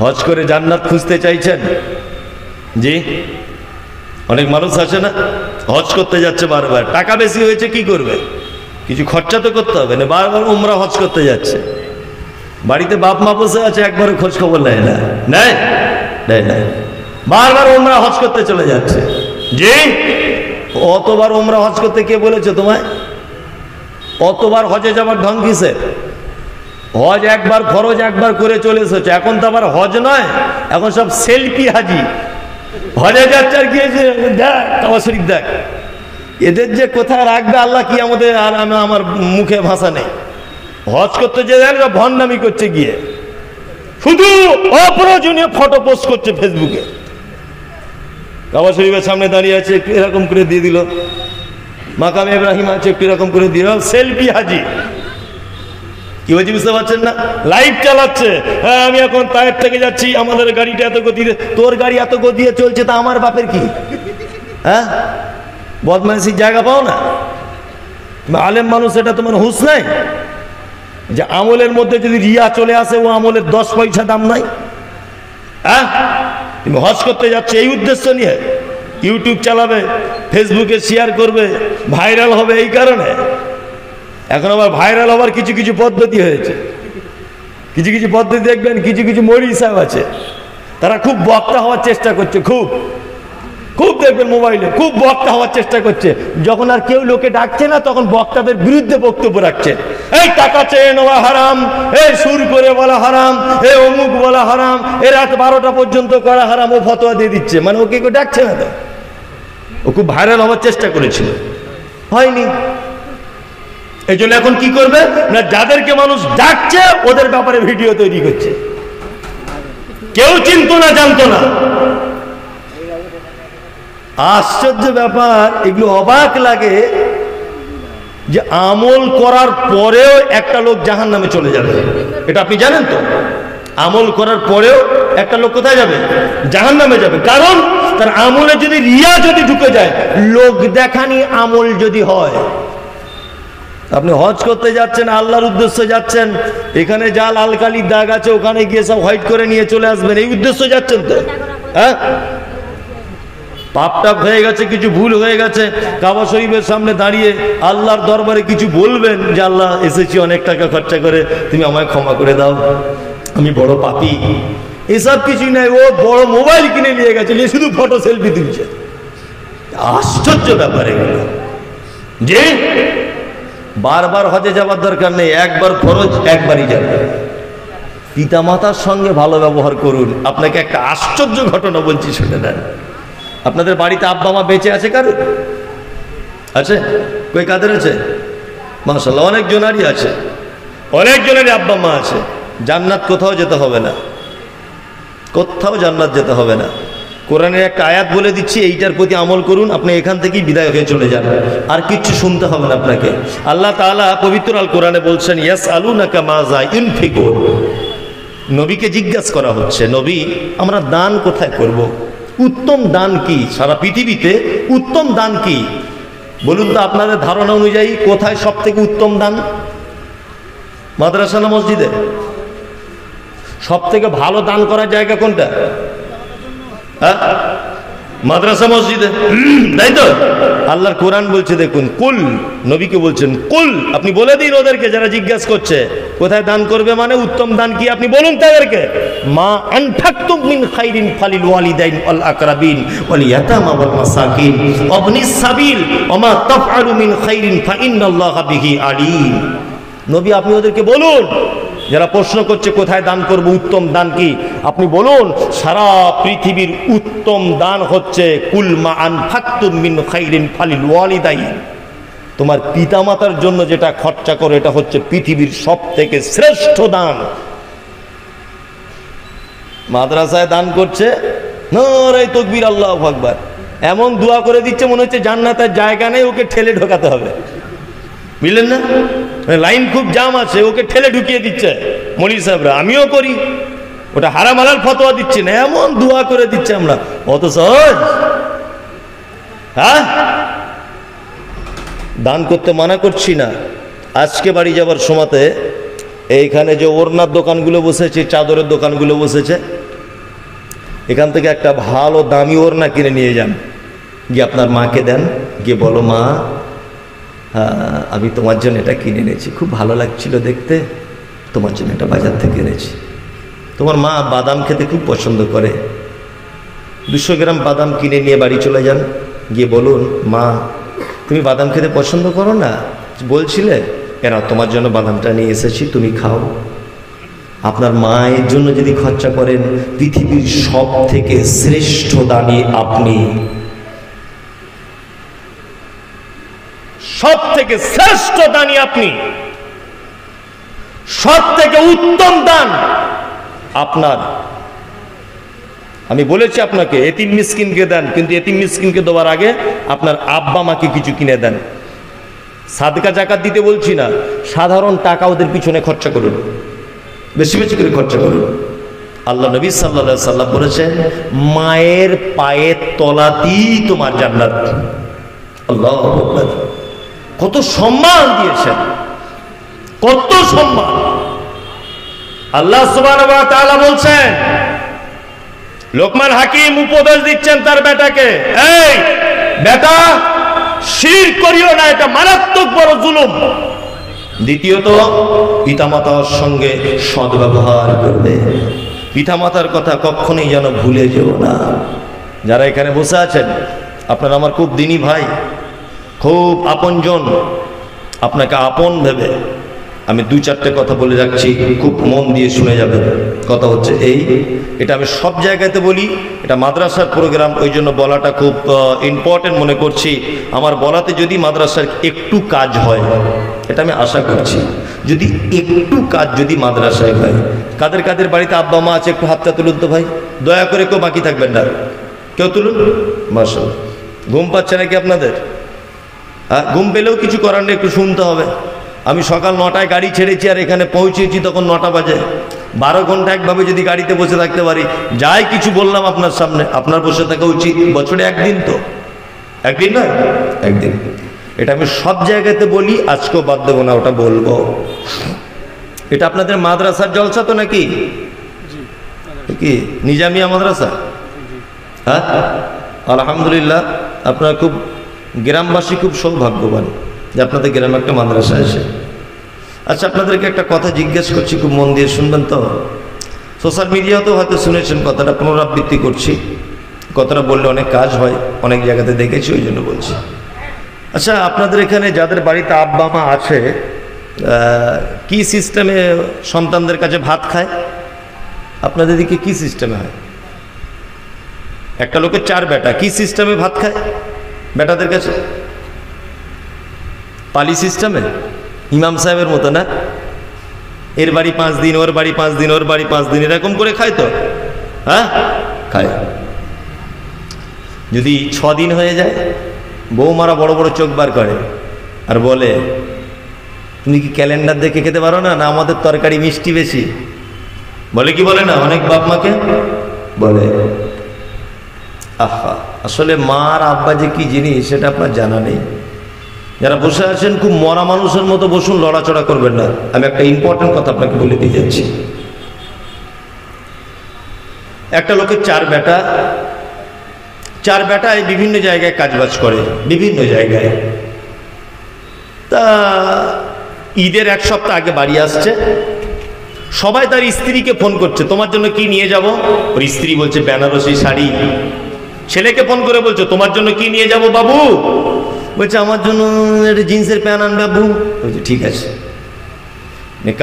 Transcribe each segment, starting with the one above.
হজ করে জান্নাত খুঁজতে চাইছেন? জি, অনেক মানুষ আছে না, হজ করতে যাচ্ছে বারবার, টাকা বেশি হয়েছে কি করবে, কিছু খরচা তো করতে হবে না, বারবার উমরা হজ করতে যাচ্ছে, বাড়িতে বাপ মা বসে আছে, একবারও খোঁজ খবর নেয় না, নেয় না, বারবার উমরা হজ করতে চলে যাচ্ছে। জি, অতবার উমরা হজ করতে কে বলেছে তোমায়? অতবার হজে যাবার ঢং কিসে? হজ একবার ফরজ একবার করে চলে এসেছে, এখন তো আবার হজ নয়, এখন সব সেলফি হাজি। হজে যাচ্ছে আর গিয়েছে দেখ কাবা শরীফ দেখ, এদের যে কোথায় রাখবে আল্লাহ কি আমাদের, আর আমার মুখে ভাষা নেই। হজ করতে যে সব ভণ্ডামি করছে, গিয়ে শুধু অপ্রয়োজনীয় ফটো পোস্ট করছে ফেসবুকে, কাবা শরীফের সামনে দাঁড়িয়ে আছে একটু এরকম করে দিয়ে দিল, মাকামে ইব্রাহিম আছে একটু এরকম করে দিল, সেলফি হাজি। কি বলছি বুঝতে পারছেন না? লাইভ চালাচ্ছে, হ্যাঁ আমি এখন তায়ের থেকে যাচ্ছি, আমাদের গাড়িটা এত গতিতে, তোর গাড়ি এত গতিতে চলছে, তা আমার বাপের কি? হ্যাঁ, বদমাইশির জায়গা পাও না? আলেম মানুষ, এটা তোমার হুঁশ নাই যে আমলের মধ্যে যদি রিয়া চলে আসে, ও আমলের 10 পয়সা দাম নাই। হ্যাঁ, তুমি হজ করতে যাচ্ছে এই উদ্দেশ্য নিয়ে, ইউটিউব চালাবে, ফেসবুকে শেয়ার করবে, ভাইরাল হবে, এই কারণে। এখন আবার ভাইরাল হওয়ার কিছু কিছু পদ্ধতি হয়েছে, কিছু কিছু পদ্ধতি দেখবেন, কিছু কিছু মৌলভী সাহেব আছে, তারা খুব বক্তা হওয়ার চেষ্টা করছে, খুব দেখবেন মোবাইলে খুব বক্তা হওয়ার চেষ্টা করছে, যখন আর কেউ লোকে ডাকছে না তখন বক্তাদের বিরুদ্ধে বক্তব্য রাখছে, এই টাকা চেয়ে নেওয়া হারাম, এই সুর করে বলা হারাম, এই অমুক বলা হারাম, এই রাত 12টা পর্যন্ত করা হারাম, ও ফতোয়া দিয়ে দিচ্ছে, মানে ওকে কেউ ডাকছে না তো। ও খুব ভাইরাল হওয়ার চেষ্টা করেছিল, হয়নি। এই জন্য এখন কি করবে না, যাদেরকে মানুষ ডাকছে ওদের ব্যাপারে ভিডিও তৈরি করছে, কেউ চিনতো না জানতো না। আশ্চর্য ব্যাপার, এগুলো অবাক লাগে যে আমল করার পরেও একটা লোক জাহান্নামে চলে যাবে, এটা আপনি জানেন তো? আমল করার পরেও একটা লোক কোথায় যাবে? জাহান্নামে যাবে। কারণ তার আমলে যদি রিয়া যদি ঢুকে যায়, লোক দেখানি আমল যদি হয়। আপনি হজ করতে যাচ্ছেন, আল্লাহর উদ্দেশ্যে যাচ্ছেন, এখানে যা লাল কালির দাগ আছে ওখানে গিয়ে সব হোয়াইট করে নিয়ে চলে আসবেন, এই উদ্দেশ্যে যাচ্ছেন তো? হ্যাঁ, পাপটাপ হয়ে গেছে, কিছু ভুল হয়ে গেছে, কাবা শরীফের সামনে দাঁড়িয়ে আল্লাহর দরবারে কিছু বলবেন যে আল্লাহ এসেছি অনেক টাকা খরচা করে, তুমি আমায় ক্ষমা করে দাও, আমি বড় পাপী। এসব কিছুই নাই, ও বড় মোবাইল কিনে নিয়ে গেছে, নিয়ে শুধু ফটো সেলফি তুলছে। আশ্চর্য ব্যাপার এগুলো। যে বারবার হজে যাবার দরকার নেই, একবার ফরজ একবারই যাবে। পিতা মাতার সঙ্গে ভালো ব্যবহার করুন। আপনাকে একটা আশ্চর্য ঘটনা বলছি, শুনে নেন। আপনাদের বাড়িতে আব্বা মা বেঁচে আছে কারো? আছে? কই কাদের আছে? মাশাআল্লাহ, অনেক জনারই আছে, অনেক জনেরই আব্বা মা আছে। জান্নাত কোথাও যেতে হবে না, কোথাও জান্নাত যেতে হবে না। কোরআনের একটা আয়াত বলে দিচ্ছি, এইটার প্রতি আমল করুন, আপনি এখান থেকেই বিদায় হয়ে চলে যান, আর কিচ্ছু শুনতে হবে না আপনাকে। আল্লাহ তাআলা পবিত্র আল কোরআনে বলছেন, ইয়াসআলুনাকা মাযা ইউনফিকুন। নবীকে জিজ্ঞাসা করা হচ্ছে, নবী আমরা দান কোথায় করব? উত্তম দান কি? সারা পৃথিবীতে উত্তম দান কি বলুন তো? আপনাদের ধারণা অনুযায়ী কোথায় সব থেকে উত্তম দান? মাদ্রাসা না মসজিদে? সব থেকে ভালো দান করার জায়গা কোনটা? হ্যাঁ, মাদ্রাসা মসজিদে, তাই তো? আল্লাহর কোরআন বলছে, দেখুন, কুল, নবীকে বলছেন কুল, আপনি বলে দিন ওদেরকে যারা জিজ্ঞাসা করছে কোথায় দান করবে, মানে উত্তম দান কি আপনি বলুন তাদেরকে। মা আনফাকতুম মিন খাইরিন ফালিল ওয়ালিদাইন ওয়াল আকরাবিন ওয়াল ইয়াতামা ওয়াল মাসাকিন ওয়াবনিস সাবিল ওয়া মা তাফআলু মিন খাইরিন ফাইন্নাল্লাহা বিহি আলিম। নবী আপনি ওদেরকে বলুন, যারা প্রশ্ন করছে কোথায় দান করব, উত্তম দান কি, আপনি বলুন সারা পৃথিবীর উত্তম দান হচ্ছে কুল মা আনফাকতুম মিন খাইরিন ফালিল ওয়ালিদাইন। তোমার পিতামাতার জন্য যেটা খরচা করো এটা হচ্ছে পৃথিবীর সব থেকে শ্রেষ্ঠ দান। মাদ্রাসায় দান করছে, নারে তাকবীর, আল্লাহু আকবার, এমন দোয়া করে দিচ্ছে মনে হচ্ছে জান্নাতের জায়গা নেই, ওকে ঠেলে ঢোকাতে হবে, বুঝলেন না? লাইন খুব জাম আছে, ওকে ঠেলে ঢুকিয়ে দিচ্ছে মৌলভী সাহেবরা। আমিও করি, ওটা হারাম হালাল ফতোয়া দিচ্ছি না, এমন দোয়া করে দিচ্ছে আমরা, অত সহজ। হ্যাঁ, দান করতে মানা করছি না। আজকে বাড়ি যাবার সময়তে এইখানে যে ওড়নার দোকানগুলো বসেছে, চাদরের দোকানগুলো বসেছে, এখান থেকে একটা ভালো দামি ওড়না কিনে নিয়ে যান, গিয়ে আপনার মাকে দেন, গিয়ে বলো মা আমি তোমার জন্য এটা কিনে এনেছি, খুব ভালো লাগছিল দেখতে, তোমার জন্য এটা বাজার থেকে এনেছি। তোমার মা বাদাম খেতে খুব পছন্দ করে, 200 গ্রাম বাদাম কিনে নিয়ে বাড়ি চলে যান, গিয়ে বলুন মা তুমি বাদাম খেতে পছন্দ করো না, বলছিলে কেন, তোমার জন্য বাদামটা নিয়ে এসেছি, তুমি খাও। আপনার মায়ের জন্য যদি খরচা করেন, পৃথিবীর সব থেকে শ্রেষ্ঠ দানি আপনি, সব থেকে শ্রেষ্ঠ দানি আপনি, সব থেকে উত্তম দান আপনার। আমি বলেছি আপনাকে এতিম মিসকিনকে দেন, কিন্তু এতিম মিসকিনকে দেওয়ার আগে আপনার আব্বা মাকে কিছু কিনে দেন। সাদকা জাকাত দিতে বলছি না, সাধারণ টাকা ওদের পিছনে খরচা করুন, বেশি বেশি করে খরচা করুন। আল্লাহ নবী সাল্লাল্লাহু আলাইহি সাল্লাম বলেছেন মায়ের পায়ের তলাতেই তোমার জান্নাত। আল্লাহু আকবার, কত সম্মান দিয়েছেন, কত সম্মান। আল্লাহ সুবহানাহু ওয়া তাআলা বলছেন, লোকমান হাকিম উপদেশ দিচ্ছেন তার বেটাকে, এই বেটা শিরক করিও না, এটা মারাত্মক বড় জুলুম। দ্বিতীয়ত পিতামাতার সঙ্গে সদ্ব্যবহার করবে, পিতামাতার কথা কখনোই যেন ভুলে যেও না। যারা এখানে বসে আছেন আপনারা আমার খুব দিনী ভাই, খুব আপনজন, আপনাকে আপন ভেবে আমি 2-4টে কথা বলে যাচ্ছি, খুব মন দিয়ে শুনে যাবেন। কথা হচ্ছে এটা আমি সব জায়গাতে বলি, এটা মাদ্রাসার প্রোগ্রাম, ওই জন্য বলাটা খুব ইম্পর্টেন্ট মনে করছি। আমার বলাতে যদি মাদ্রাসার একটু কাজ হয়, এটা আমি আশা করছি, যদি একটু কাজ যদি মাদ্রাসায় হয়। কাদের কাদের বাড়িতে আব্বা মা আছে একটু হাতটা তুলুন তো ভাই, দয়া করে কেউ বাকি থাকবেন না, কেউ তুলুন। মাশাআল্লাহ, ঘুম পাচ্ছে নাকি আপনাদের? ঘুম পেলেও কিছু করার নেই, একটু শুনতে হবে। আমি সকাল 9টায় গাড়ি ছেড়েছি আর এখানে পৌঁছেছি তখন 9টা বাজে। 12 ঘন্টা একভাবে যদি গাড়িতে বসে থাকতে পারি, যাই কিছু বললাম আপনার সামনে, আপনার বসে থাকা উচিত। বছরে একদিন, তো একদিন নয়, একদিন। এটা আমি সব জায়গাতে বলি, আজকেও বাদ দেবো না, ওটা বলবো। এটা আপনাদের মাদ্রাসার জলসা তো নাকি? কি নিজামিয়া মাদ্রাসা? হ্যাঁ, আলহামদুলিল্লাহ, আপনারা খুব গ্রামবাসী খুব সৌভাগ্যবান যে আপনাদের গ্রামে একটা মাদ্রাসা আছে। আচ্ছা, আপনাদেরকে একটা কথা জিজ্ঞেস করছি, খুব মন দিয়ে শুনবেন তো। সোশ্যাল মিডিয়াতেও হয়তো শুনেছেন কথাটা, পুনরাবৃত্তি করছি। কথাটা বললে অনেক কাজ হয়, অনেক জায়গাতে দেখেছি, ওই জন্য বলছি। আচ্ছা, আপনাদের এখানে যাদের বাড়িতে আব্বা মা আছে, কি সিস্টেমে সন্তানদের কাছে ভাত খায়? আপনাদের দিকে কি সিস্টেমে হয়? একটা লোকের 4 বেটা, কি সিস্টেমে ভাত খায় বেটাদের কাছে? পালি সিস্টেমে, ইমাম সাহেবের মতো না? এর বাড়ি 5 দিন, ওর বাড়ি 5 দিন, ওর বাড়ি 5 দিন, এরকম করে খায় তো? হ্যাঁ, খায়। যদি 6 দিন হয়ে যায়, বৌমারা বড় বড় চোখ বার করে আর বলে তুমি কি ক্যালেন্ডার দেখে খেতে পারো না, না আমাদের তরকারি মিষ্টি বেশি? বলে কি বলে না? অনেক বাপ মাকে বলে। আহা, আসলে মা আর আব্বা যে কি জিনিস সেটা আপনার জানা নেই। যারা বসে আছেন খুব মরা মানুষের মতো বসুন, লড়াচড়া করবেন না। আমি একটা ইম্পর্টেন্ট কথা আপনাকে বলে দিয়ে যাচ্ছি। একটা লোকের 4 বেটা, 4 বেটায় বিভিন্ন জায়গায় কাজবাজ করে, বিভিন্ন জায়গায়। তা ঈদের 1 সপ্তাহ আগে বাড়ি আসছে, সবাই তার স্ত্রীকে ফোন করছে তোমার জন্য কি নিয়ে যাব। ওর স্ত্রী বলছে বেনারসি শাড়ি। ছেলেকে ফোন করে বলছে তোমার জন্য কি নিয়ে যাব বাবু? বলছে আমার জন্য একটা জিন্সের প্যান্ট আনবে বাবু। বলছে ঠিক আছে।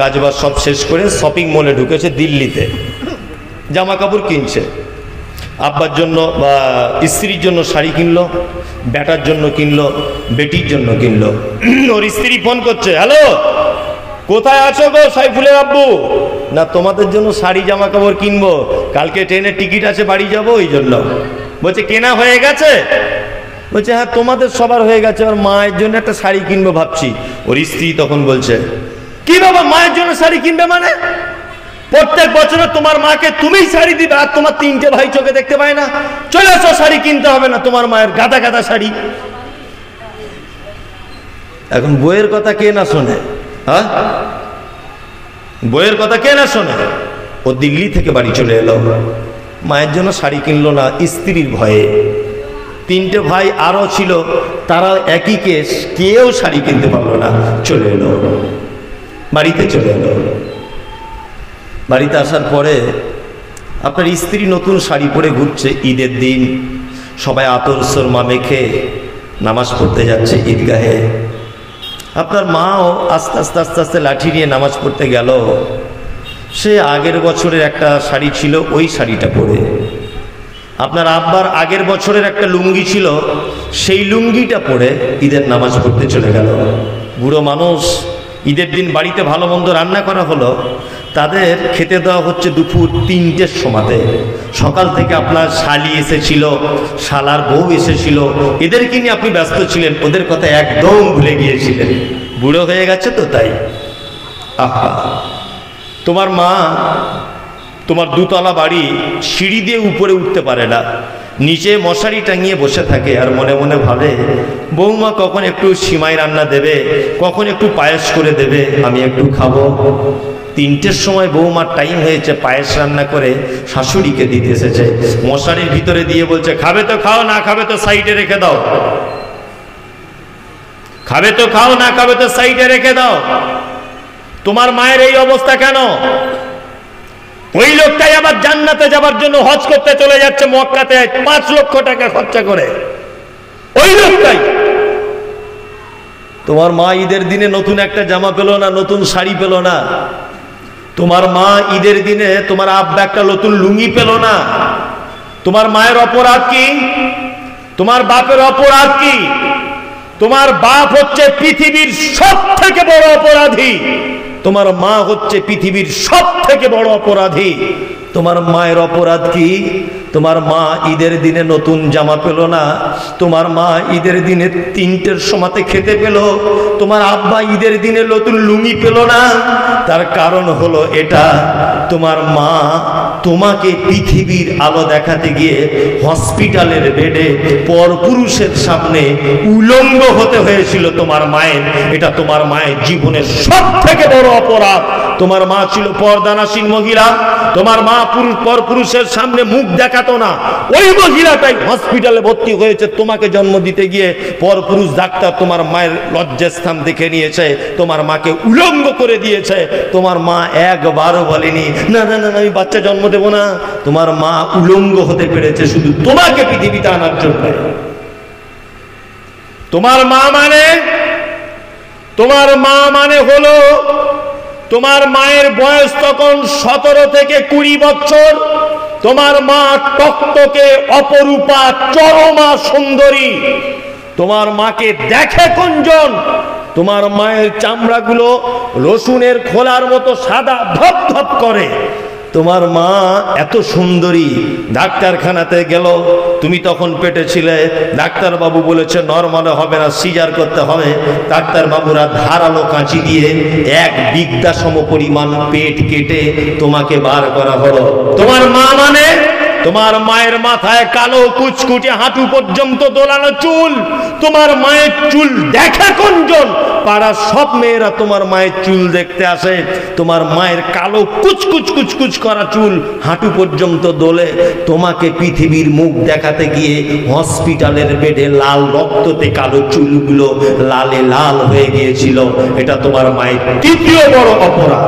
কাজবাজ সব শেষ করে শপিং মলে ঢুকেছে দিল্লিতে, জামা কাপড় কিনছে। আব্বার জন্য বা স্ত্রীর জন্য শাড়ি কিনলো, বেটার জন্য কিনলো, বেটির জন্য কিনলো। ওর স্ত্রী ফোন করছে, হ্যালো কোথায় আছো গো সাইফুলের আব্বু? না তোমাদের জন্য শাড়ি জামা কাপড় কিনবো, কালকে ট্রেনের টিকিট আছে, বাড়ি যাবো ওই জন্য। বলছে কেনা হয়ে গেছে? বলছে হ্যাঁ তোমাদের সবার হয়ে গেছে, আর মায়ের জন্য একটা শাড়ি কিনবো ভাবছি। ওর স্ত্রী তখন বলছে কি বাবা মায়ের জন্য শাড়ি কিনবে মানে? প্রত্যেক বছরে তোমার মাকে তুমিই শাড়ি দিবে, আর তোমার 3টে ভাই চোখে দেখতে পায় না? চলে আসো, শাড়ি কিনতে হবে না, তোমার মায়ের গাদা গাদা শাড়ি। এখন বইয়ের কথা কে না শোনে? হ্যাঁ, বইয়ের কথা কে না শোনে? ও দিল্লি থেকে বাড়ি চলে এলো, মায়ের জন্য শাড়ি কিনলো না স্ত্রীর ভয়ে। তিনটে ভাই আরও ছিল, তারা একই কেস, কেউ শাড়ি কিনতে পারলো না, চলে এলো বাড়িতে, চলে এলো। বাড়িতে আসার পরে আপনার স্ত্রী নতুন শাড়ি পরে ঘুরছে, ঈদের দিন সবাই আতর সুরমা মেখে নামাজ পড়তে যাচ্ছে ঈদগাহে। আপনার মাও আস্তে আস্তে আস্তে আস্তে লাঠি নিয়ে নামাজ পড়তে গেল। সে আগের বছরের একটা শাড়ি ছিল, ওই শাড়িটা পরে। আপনার আব্বার আগের বছরের একটা লুঙ্গি ছিল, সেই লুঙ্গিটা পরে ঈদের নামাজ পড়তে চলে গেল। বুড়ো মানুষ, ঈদের দিন বাড়িতে ভালো মন্দ রান্না করা হলো, তাদের খেতে দেওয়া হচ্ছে দুপুর 3টের সময়তে। সকাল থেকে আপনার শালি এসেছিল, শালার বউ এসেছিল, এদেরকে নিয়ে আপনি ব্যস্ত ছিলেন, ওদের কথা একদম ভুলে গিয়েছিলেন। বুড়ো হয়ে গেছে তো তাই। আহা, তোমার মা তোমার 2তলা বাড়ি, সিঁড়ি দিয়ে উপরে উঠতে পারে না, নিচে মশারি টাঙিয়ে বসে থাকে আর মনে মনে ভাবে বৌমা কখন একটু সিমাই রান্না দেবে, কখন একটু পায়েস করে দেবে, আমি একটু খাবো। 3টের সময় বৌমার টাইম হয়েছে, পায়েস রান্না করে শাশুড়িকে দিতে এসেছে, মশারির ভিতরে দিয়ে বলছে খাবে তো খাও, না খাবে তো সাইডে রেখে দাও, খাবে তো খাও, না খাবে তো সাইডে রেখে দাও। তোমার মায়ের এই অবস্থা কেন? ওই লোকটাই আবার জান্নাতে যাবার জন্য হজ করতে চলে যাচ্ছে মক্কাতে 5 লক্ষ টাকা খরচা করে, ওই লোকটাই। তোমার মা ঈদের দিনে নতুন একটা জামা পেল না, নতুন শাড়ি পেল না। তোমার মা ঈদের দিনে তোমার আব্বা একটা নতুন লুঙ্গি পেল না। তোমার মায়ের অপরাধ কি? তোমার বাপের অপরাধ কি? তোমার বাপ হচ্ছে পৃথিবীর সবথেকে বড় অপরাধী, তোমার মা হচ্ছে পৃথিবীর সবথেকে বড় অপরাধী। তোমার মায়ের অপরাধ কি? তোমার মা ঈদের দিনে নতুন জামা পেল না, তোমার মা ঈদের দিনে 3টের সময়তে খেতে পেল, তোমার আব্বা ঈদের দিনে নতুন লুঙ্গি পেল না। তার কারণ হলো এটা, তোমার মা তোমাকে পৃথিবীর আলো দেখাতে গিয়ে হসপিটালের বেডে পরপুরুষের সামনে উলঙ্গ হতে হয়েছিল তোমার মায়ের। এটা তোমার মায়ের জীবনের সবথেকে বড় অপরাধ। তোমার মা ছিল পর্দানাসীন মহিলা, তোমার মা পরপুরুষের সামনে মুখ দেখাতো না, ওই মহিলাটাই হসপিটালে ভর্তি হয়েছে তোমাকে জন্ম দিতে গিয়ে। পরপুরুষ ডাক্তার তোমার মায়ের লজ্জাস্থান দেখে নিয়েছে, তোমার মাকে উলঙ্গ করে দিয়েছে। তোমার মা একবারও বলেনি না না না আমি বাচ্চা জন্ম দেব না। তোমার মা উলঙ্গ হতে পেরেছে শুধু তোমাকে পৃথিবীতে আনার জন্য। তোমার মা মানে হলো, তোমার মায়ের বয়স তখন 17 থেকে 20 বছর। তোমার মা টকটকে অপরূপা চরমা সুন্দরী। তোমার মাকে দেখে কোনজন? তোমার মায়ের চামড়াগুলো রসুনের খোলার মতো সাদা ধপ ধপ করে। তোমার মা এত সুন্দরী, ডাক্তারখানাতে গেল, তুমি তখন পেটে ছিলে, ডাক্তারবাবু বলেছে নরমালে হবে না, সিজার করতে হবে। ডাক্তারবাবুরা ধারালো কাঁচি দিয়ে 1 বিঘা সমপরিমাণ পেট কেটে তোমাকে বার করা হলো। তোমার মা মানে, তোমার মায়ের মাথায় কালো কুচকুচে হাঁটু পর্যন্ত দোলানো চুল। তোমার মায়ের চুল দেখে কোনজন? পাড়ার সব মেয়েরা তোমার মায়ের চুল দেখতে আসে। তোমার মায়ের কালো কুচকুচ কুচকুচ করা চুল হাঁটু পর্যন্ত দোলে। তোমাকে পৃথিবীর মুখ দেখাতে গিয়ে হসপিটালের বেডে লাল রক্ততে কালো চুলগুলো লালে লাল হয়ে গিয়েছিল। এটা তোমার মায়ের 3য় বড় অপরাধ।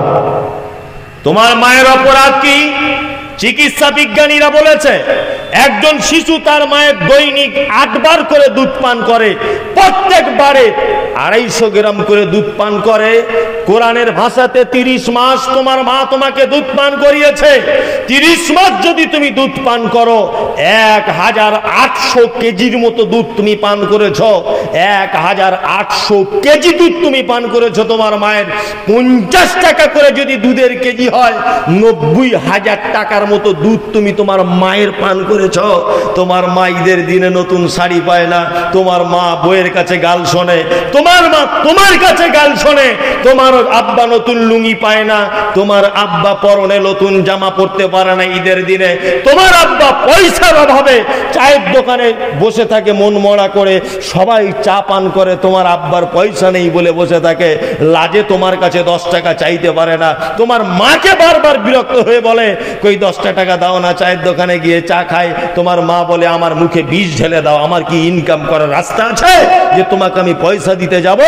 তোমার মায়ের অপরাধ কি? চিকিৎসা বিজ্ঞানীরা বলেছে একজন শিশু তার মায়ের দৈনিক 8 বার করে দুধ পান করে, প্রত্যেকবারে 250 গ্রাম করে দুধ পান করে। কোরআনের ভাষাতে 30 মাস তোমার মা তোমাকে দুধ পান করিয়েছে। 30 মাস যদি তুমি দুধ পান করো, 1800 কেজির মতো দুধ তুমি পান করেছ। 1800 কেজি দুধ তুমি পান করেছ। তোমার মায়ের 50 টাকা করে যদি দুধের কেজি হয়, 90,000 টাকার মতো দুধ তুমি তোমার মায়ের পান করেছ। তোমার মা ঈদের দিনে নতুন শাড়ি পায় না, তোমার মা বউয়ের কাছে গাল শোনে, তোমার মা তোমার কাছে গাল শোনে। তোমার আব্বা নতুন লুঙ্গি পায় না, তোমার আব্বা পরনে নতুন জামা পরতে পারে না ঈদের দিনে। তোমার আব্বা পয়সার অভাবে চায়ের দোকানে বসে থাকে মন মরা করে, সবাই চা পান করে, তোমার আব্বার পয়সা নেই বলে বসে থাকে, লাজে তোমার কাছে 10 টাকা চাইতে পারে না। তোমার মাকে বারবার বিরক্ত হয়ে বলে কই 10 10টা টাকা দাও না, চায়ের দোকানে গিয়ে চা খায়, তোমার মা বলে আমার মুখে বিষ ঢেলে দাও, আমার কি ইনকাম করার রাস্তা আছে যে তোমাকে আমি পয়সা দিতে যাব?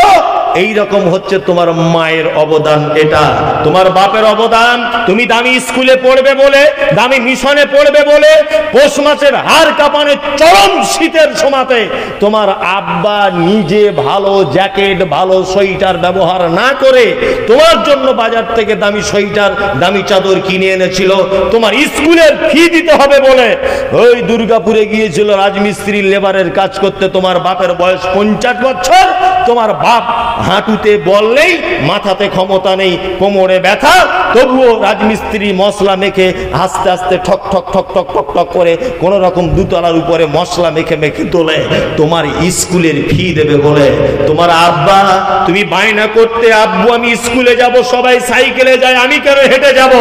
এই রকম হচ্ছে তোমার মায়ের অবদান, এটা তোমার বাপের অবদান। তুমি দামি স্কুলে পড়বে বলে, দামি মিশনে পড়বে বলে, পৌষ মাসের হাড় কাঁপানো চরম শীতের সময়তে তোমার আব্বা নিজে ভালো জ্যাকেট, ভালো সোয়েটার ব্যবহার না করে তোমার জন্য বাজার থেকে দামি সোয়েটার, দামি চাদর কিনে এনেছিল। তোমার স্কুলের ফি দিতে হবে বলে ওই দুর্গাপুরে গিয়েছিল রাজমিস্ত্রির লেবারের কাজ করতে। তোমার বাপের বয়স 50 বছর, তোমার বাপ হাঁটুতে বললেই মাথাতে ক্ষমতা নেই, কোমরে ব্যথা, তবুও রাজমিস্ত্রি মশলা মেখে আস্তে আস্তে ঠক ঠক ঠক ঠক ঠক ঠক করে কোন রকম দুতলার উপরে মশলা মেখে মেখে তোলে তোমার স্কুলের ফি দেবে বলে। তোমার আব্বা, তুমি বায়না করতে আব্বু আমি স্কুলে যাব, সবাই সাইকেলে যায়, আমি কেন হেঁটে যাব?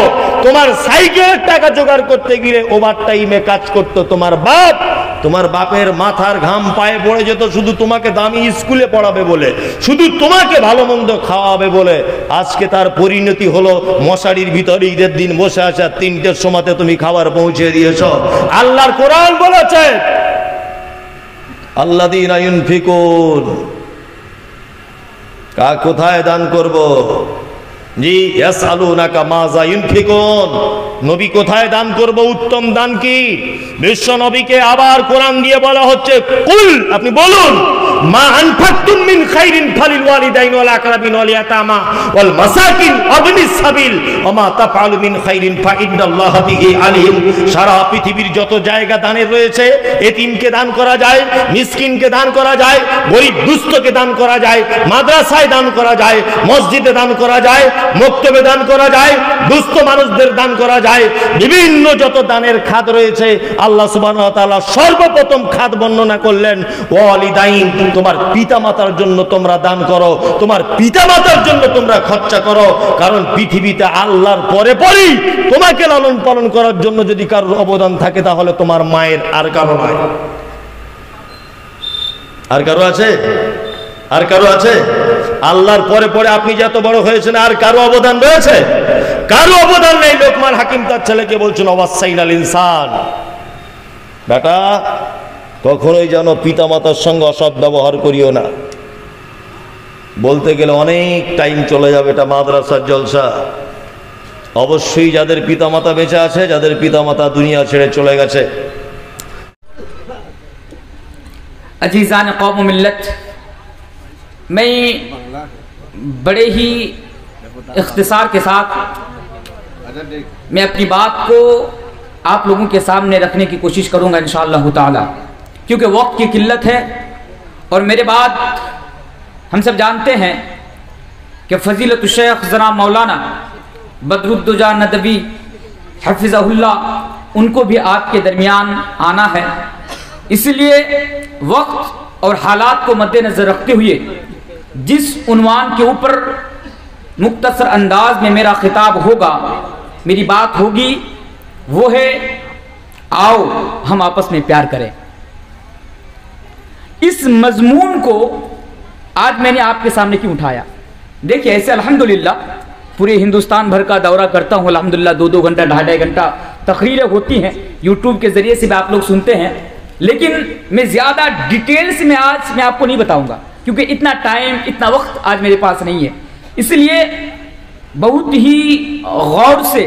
তোমার সাইকেলের টাকা জোগাড় করতে গিয়ে ওভার টাইমে কাজ করতো তোমার বাপ। তোমার বাপের মাথার ঘাম পায়ে পড়ে যেত শুধু তোমাকে দামি স্কুলে পড়াবে বলে, শুধু তোমাকে ভালো মন্দ খাওয়াবে বলে। আজকে তার পরিণতি হলো মশারির ভিতরে ঈদের দিন বসে আসা, 3টের সময়তে তুমি খাবার পৌঁছে দিয়েছ। আল্লাহর কোরআন বলেছে আল্লাযীনা ইউনফিকুন, কোথায় দান করব? জি, ইয়াসআলুনাকা মাযা ইউনফিকুন, নবী কোথায় দান করব? উত্তম দান কি? বিশ্ব নবীকে আবার কোরআন দিয়ে বলা হচ্ছে কুল, আপনি বলুন, মা আনফাকতুম মিন খাইরিন ফালিল ওয়ালিদাইনি ওয়াল আকরাবিন ওয়াল ইয়াতামা ওয়াল মাসাকিন ওয়াবনিস সাবিল ওয়া মা তাফআলু মিন খাইরিন ফাইন্নাল্লাহা বিহি আলিম। সারা পৃথিবীর যত জায়গা দানের রয়েছে, এতিমকে দান করা যায়, মিসকিনকে দান করা যায়, গরীব দুস্থকে দান করা যায়, মাদ্রাসায় দান করা যায়, মসজিদে দান করা যায়, মক্তবে দান করা যায়, দুস্থ মানুষদের দান করা যায়। বিভিন্ন যত দানের খাত রয়েছে, আল্লাহ সুবহানাহু ওয়া তাআলা সর্বপ্রথম খাত বর্ণনা করলেন ওয়ালিদাইন, তোমার পিতামাতার জন্য তোমরা দান করো, তোমার পিতামাতার জন্য তোমরা খরচা করো। কারণ পৃথিবীতে আল্লাহর পরে পরেই তোমাকে লালন পালন করার জন্য যদি কারোর অবদান থাকে তাহলে তোমার মায়ের, আর কারো নয়। আর কারো আছে? আর কারো আছে? আল্লাহর পরে পরে আপনি যত বড় হয়েছেন আর কারো অবদান রয়েছে? কারো অবদান নেই। লোকমান হাকিম তার ছেলেকে বলছেন ওয়াসাইনাল ইনসান, বেটা কখনোই যেন পিতামাতার সঙ্গে অসৎ ব্যবহার করিও না। বলতে গেলে অনেক টাইম চলে যাবে, এটা মাদ্রাসার জলসা। অবশ্যই যাদের পিতামাতা বেঁচে আছে, যাদের পিতামাতা দুনিয়া ছেড়ে চলে গেছে। अजीज़ान कौम मिल्लत, मैं बड़े ही इख्तिसार के साथ मैं अपनी बात को आप लोगों के सामने रखने की कोशिश करूँगा इंशाअल्लाह ताला, क्योंकि वक्त की किल्लत है। और मेरे बाद हम सब जानते हैं कि फ़ज़ीलतुश शेख ज़नाब मौलाना बदरुद्दोजा नदवी हफ़िज़हुल्लाह, उनको भी आपके दरमियान आना है। इसलिए वक्त और हालात को मद्देनज़र रखते हुए जिस उन्वान के ऊपर मुख्तसर अंदाज में मेरा खिताब होगा, मेरी बात होगी, वो है आओ हम आपस में प्यार करें। इस मजमून को आज मैंने आपके सामने क्यों उठाया? देखिए, ऐसे अल्हम्दुलिल्लाह पूरे हिंदुस्तान भर का दौरा करता हूँ, अल्हम्दुलिल्लाह 2-2 घंटा 2.5 घंटा तकरीरें होती हैं, यूट्यूब के ज़रिए से भी आप लोग सुनते हैं। लेकिन मैं ज़्यादा डिटेल्स में आज मैं आपको नहीं बताऊंगा, क्योंकि इतना टाइम, इतना वक्त आज मेरे पास नहीं है। इसलिए बहुत ही गौर से,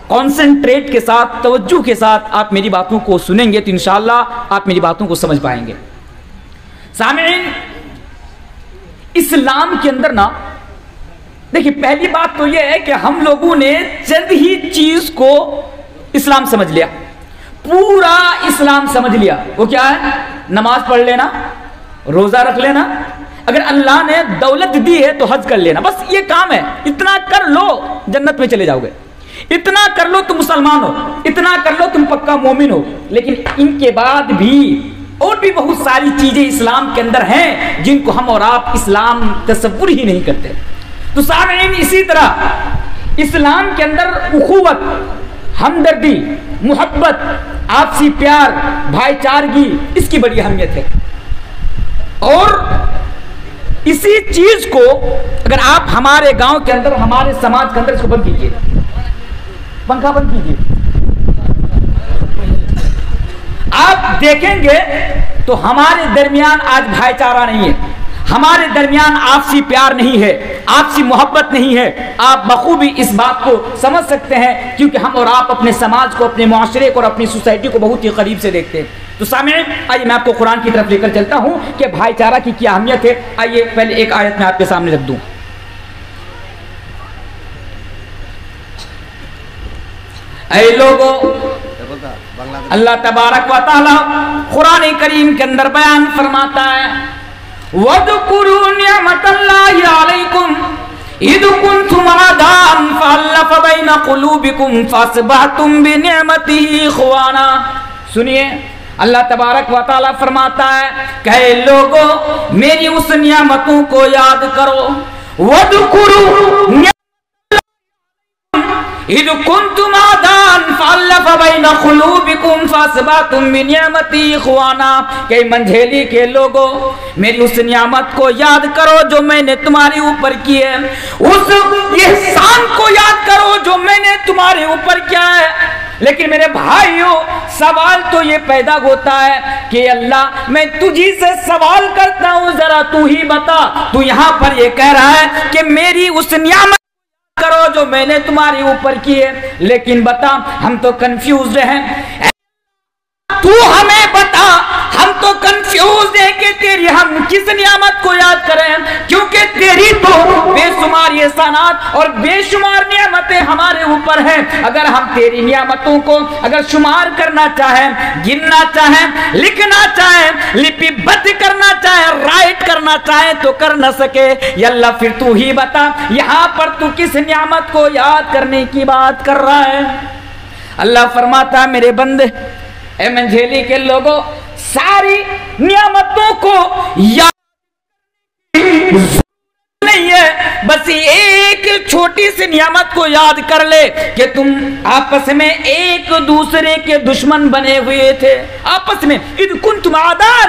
कॉन्सेंट्रेट के साथ, तवज्जो के साथ आप मेरी बातों को सुनेंगे तो इंशाअल्लाह आप मेरी बातों को समझ पाएंगे। सामईन, इस्लाम के अंदर ना, देखिए पहली बात तो यह है कि हम लोगों ने चंद ही चीज़ को इस्लाम समझ लिया, पूरा इस्लाम समझ लिया। वो क्या है? नमाज पढ़ लेना, रोजा रख लेना, अगर अल्लाह ने दौलत दी है तो हज कर लेना, बस ये काम है। इतना कर लो जन्नत में चले जाओगे, इतना कर लो तुम मुसलमान हो, इतना कर लो तुम पक्का मोमिन हो। लेकिन इनके बाद भी और भी बहुत सारी चीजें इस्लाम के अंदर हैं जिनको हम और आप इस्लाम तसव्वुर ही नहीं करते। तो सामईन, इसी तरह इस्लाम के अंदर उखुवत, हमदर्दी, मोहब्बत, आपसी प्यार, भाईचारगी, इसकी बड़ी अहमियत है। और इसी चीज को अगर आप हमारे गांव के अंदर, हमारे समाज के अंदर, इसको बंद कीजिए, पंखा बंद कीजिए, آپ دیکھیں گے تو ہمارے درمیان آج بھائی چارہ نہیں ہے، ہمارے درمیان آپسی پیار نہیں ہے، آپسی محبت نہیں ہے۔ آپ بخوبی اس بات کو سمجھ سکتے ہیں کیونکہ ہم اور آپ اپنے سماج کو، اپنے معاشرے کو اور اپنی سوسائٹی کو بہت ہی قریب سے دیکھتے ہیں۔ تو سامعین، آئیے میں آپ کو قرآن کی طرف لے کر چلتا ہوں کہ بھائی چارہ کی کیا اہمیت ہے۔ آئیے پہلے ایک آیت میں آپ کے سامنے رکھ دوں۔ اے لوگو، اللہ تبارک و تعالی قرآن کریم کے اندر بیان فرماتا ہے وَاذْكُرُوا نِعْمَةَ اللَّهِ عَلَيْكُمْ إِذْ كُنْتُمْ أَعْدَاءً فَأَلَّفَ بَيْنَ قُلُوبِكُمْ فَأَصْبَحْتُمْ بِنِعْمَتِهِ إِخْوَانًا۔ سنیے، اللہ تبارک و تعالی فرماتا ہے کہ اے لوگو میری اس نعمتوں کو یاد کرو۔ وَاذْكُرُوا اِذْ كُنْتُمْ أَعْدَاءً فَأَلَّفَ بَيْنَ قُلُوبِكُمْ فَأَصْبَحْتُمْ بِنِعْمَتِهِ إِخْوَانًا۔ کہ منجھیلی کے لوگوں میری اس نعمت کو یاد کرو جو میں نے تمہارے اوپر کی ہے، اس احسان کو یاد کرو جو میں نے تمہارے اوپر کیا ہے۔ لیکن میرے بھائیوں، سوال تو یہ پیدا ہوتا ہے کہ اللہ میں تجھی سے سوال کرتا ہوں، ذرا تو ہی بتا، تو یہاں پر یہ کہہ رہا ہے کہ میری اس نعمت کرو جو میں نے تمہارے اوپر کی ہے، لیکن بتا ہم تو کنفیوزڈ ہیں، تو ہمیں بتا، ہم تو کنفیوز ہیں کہ تیری ہم کس نعمت کو یاد کریں، کیونکہ تیری تو بے شمار احسانات اور بے شمار نعمتیں ہمارے اوپر ہیں۔ اگر ہم تیری نعمتوں کو اگر شمار کرنا چاہیں، گننا چاہیں، لکھنا چاہیں، لپی بند کرنا چاہیں، رائٹ کرنا چاہیں تو کر نہ سکے۔ یا اللہ پھر تو ہی بتا یہاں پر تو کس نعمت کو یاد کرنے کی بات کر رہا ہے۔ اللہ فرماتا ہے میرے بندے، اے منجھیلی کے لوگوں، ساری نعمتوں کو یاد نہیں ہے، بس ایک چھوٹی سی نعمت کو یاد کر لے کہ تم آپس میں ایک دوسرے کے دشمن بنے ہوئے تھے، آپس میں اذ کنتم اعداء،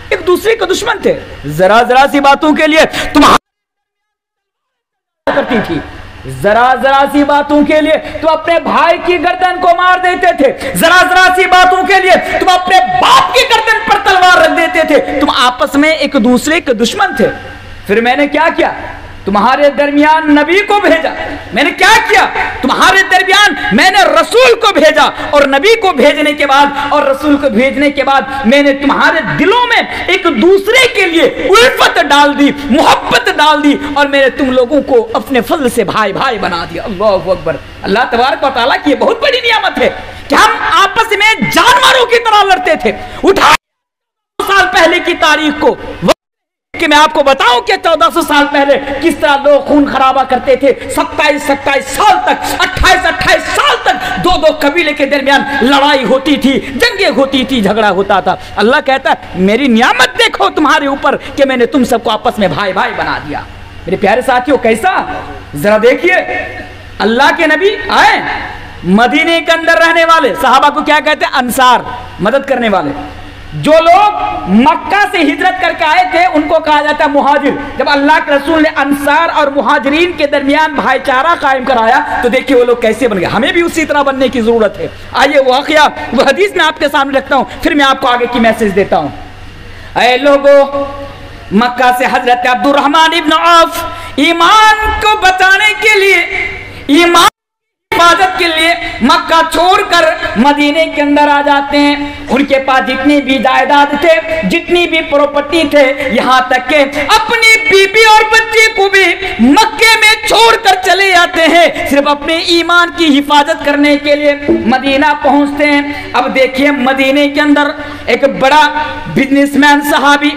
ایک دوسرے کے دشمن تھے، ذرا ذرا سی باتوں کے لیے تم کرتی تھی، ذرا ذرا سی باتوں کے لیے تم اپنے بھائی کی گردن کو مار دیتے تھے، ذرا ذرا سی باتوں کے لیے تم اپنے باپ کی گردن پر تلوار رکھ دیتے تھے، تم آپس میں ایک دوسرے کے دشمن تھے۔ پھر میں نے کیا کیا؟ تمہارے درمیان نبی کو بھیجا۔ میں نے کیا کیا؟ تمہارے درمیان میں نے رسول کو بھیجا، اور نبی کو بھیجنے کے بعد اور رسول کو بھیجنے کے بعد میں نے تمہارے دلوں میں ایک دوسرے کے لیے الفت ڈال دی، محبت ڈال دی، اور میں نے تم لوگوں کو اپنے فضل سے بھائی بھائی بنا دیا۔ اللہ اکبر۔ اللہ تبارک و تعالیٰ کی یہ بہت بڑی نعمت ہے کہ ہم آپس میں جانوروں کی طرح لڑتے تھے۔ اٹھا سال پہلے کی تاریخ کو کہ میں آپ کو بتاؤں کہ 1400 سال پہلے کس طرح لوگ خون خرابہ کرتے تھے، 27 سال تک، 28 سال تک دو قبیلے کے درمیان لڑائی ہوتی تھی، جنگیں ہوتی تھی، جھگڑا ہوتا تھا۔ اللہ کہتا ہے میری نعمت دیکھو تمہارے اوپر کہ میں نے تم سب کو آپس میں بھائی بھائی بنا دیا۔ میرے پیارے ساتھیوں، کیسا؟ ذرا دیکھیے، اللہ کے نبی آئے، مدینے کے اندر رہنے والے صحابہ کو کیا کہتے ہیں؟ انصار، مدد کرنے والے۔ جو لوگ مکہ سے ہجرت کر کے آئے تھے ان کو کہا جاتا ہے مہاجر۔ جب اللہ کے رسول نے انصار اور مہاجرین کے درمیان بھائی چارہ قائم کرایا تو دیکھیے وہ لوگ کیسے بن گئے۔ ہمیں بھی اسی طرح بننے کی ضرورت ہے۔ آئیے واقعہ، وہ حدیث میں آپ کے سامنے رکھتا ہوں، پھر میں آپ کو آگے کی میسج دیتا ہوں۔ اے لوگو، مکہ سے حضرت عبد الرحمن ابن عوف ایمان کو بچانے کے لیے، ایمان حفاظت کے لیے مکہ چھوڑ کر مدینے کے اندر آ جاتے ہیں۔ ان کے پاس جتنی بھی جائیداد تھے، جتنی بھی پراپرٹی تھے، یہاں تک کہ اپنی بیوی اور بچے کو بھی مکے میں چھوڑ کر چلے جاتے ہیں، صرف اپنے ایمان کی حفاظت کرنے کے لیے مدینہ پہنچتے ہیں۔ اب دیکھیے مدینے کے اندر ایک بڑا بزنس مین صحابی،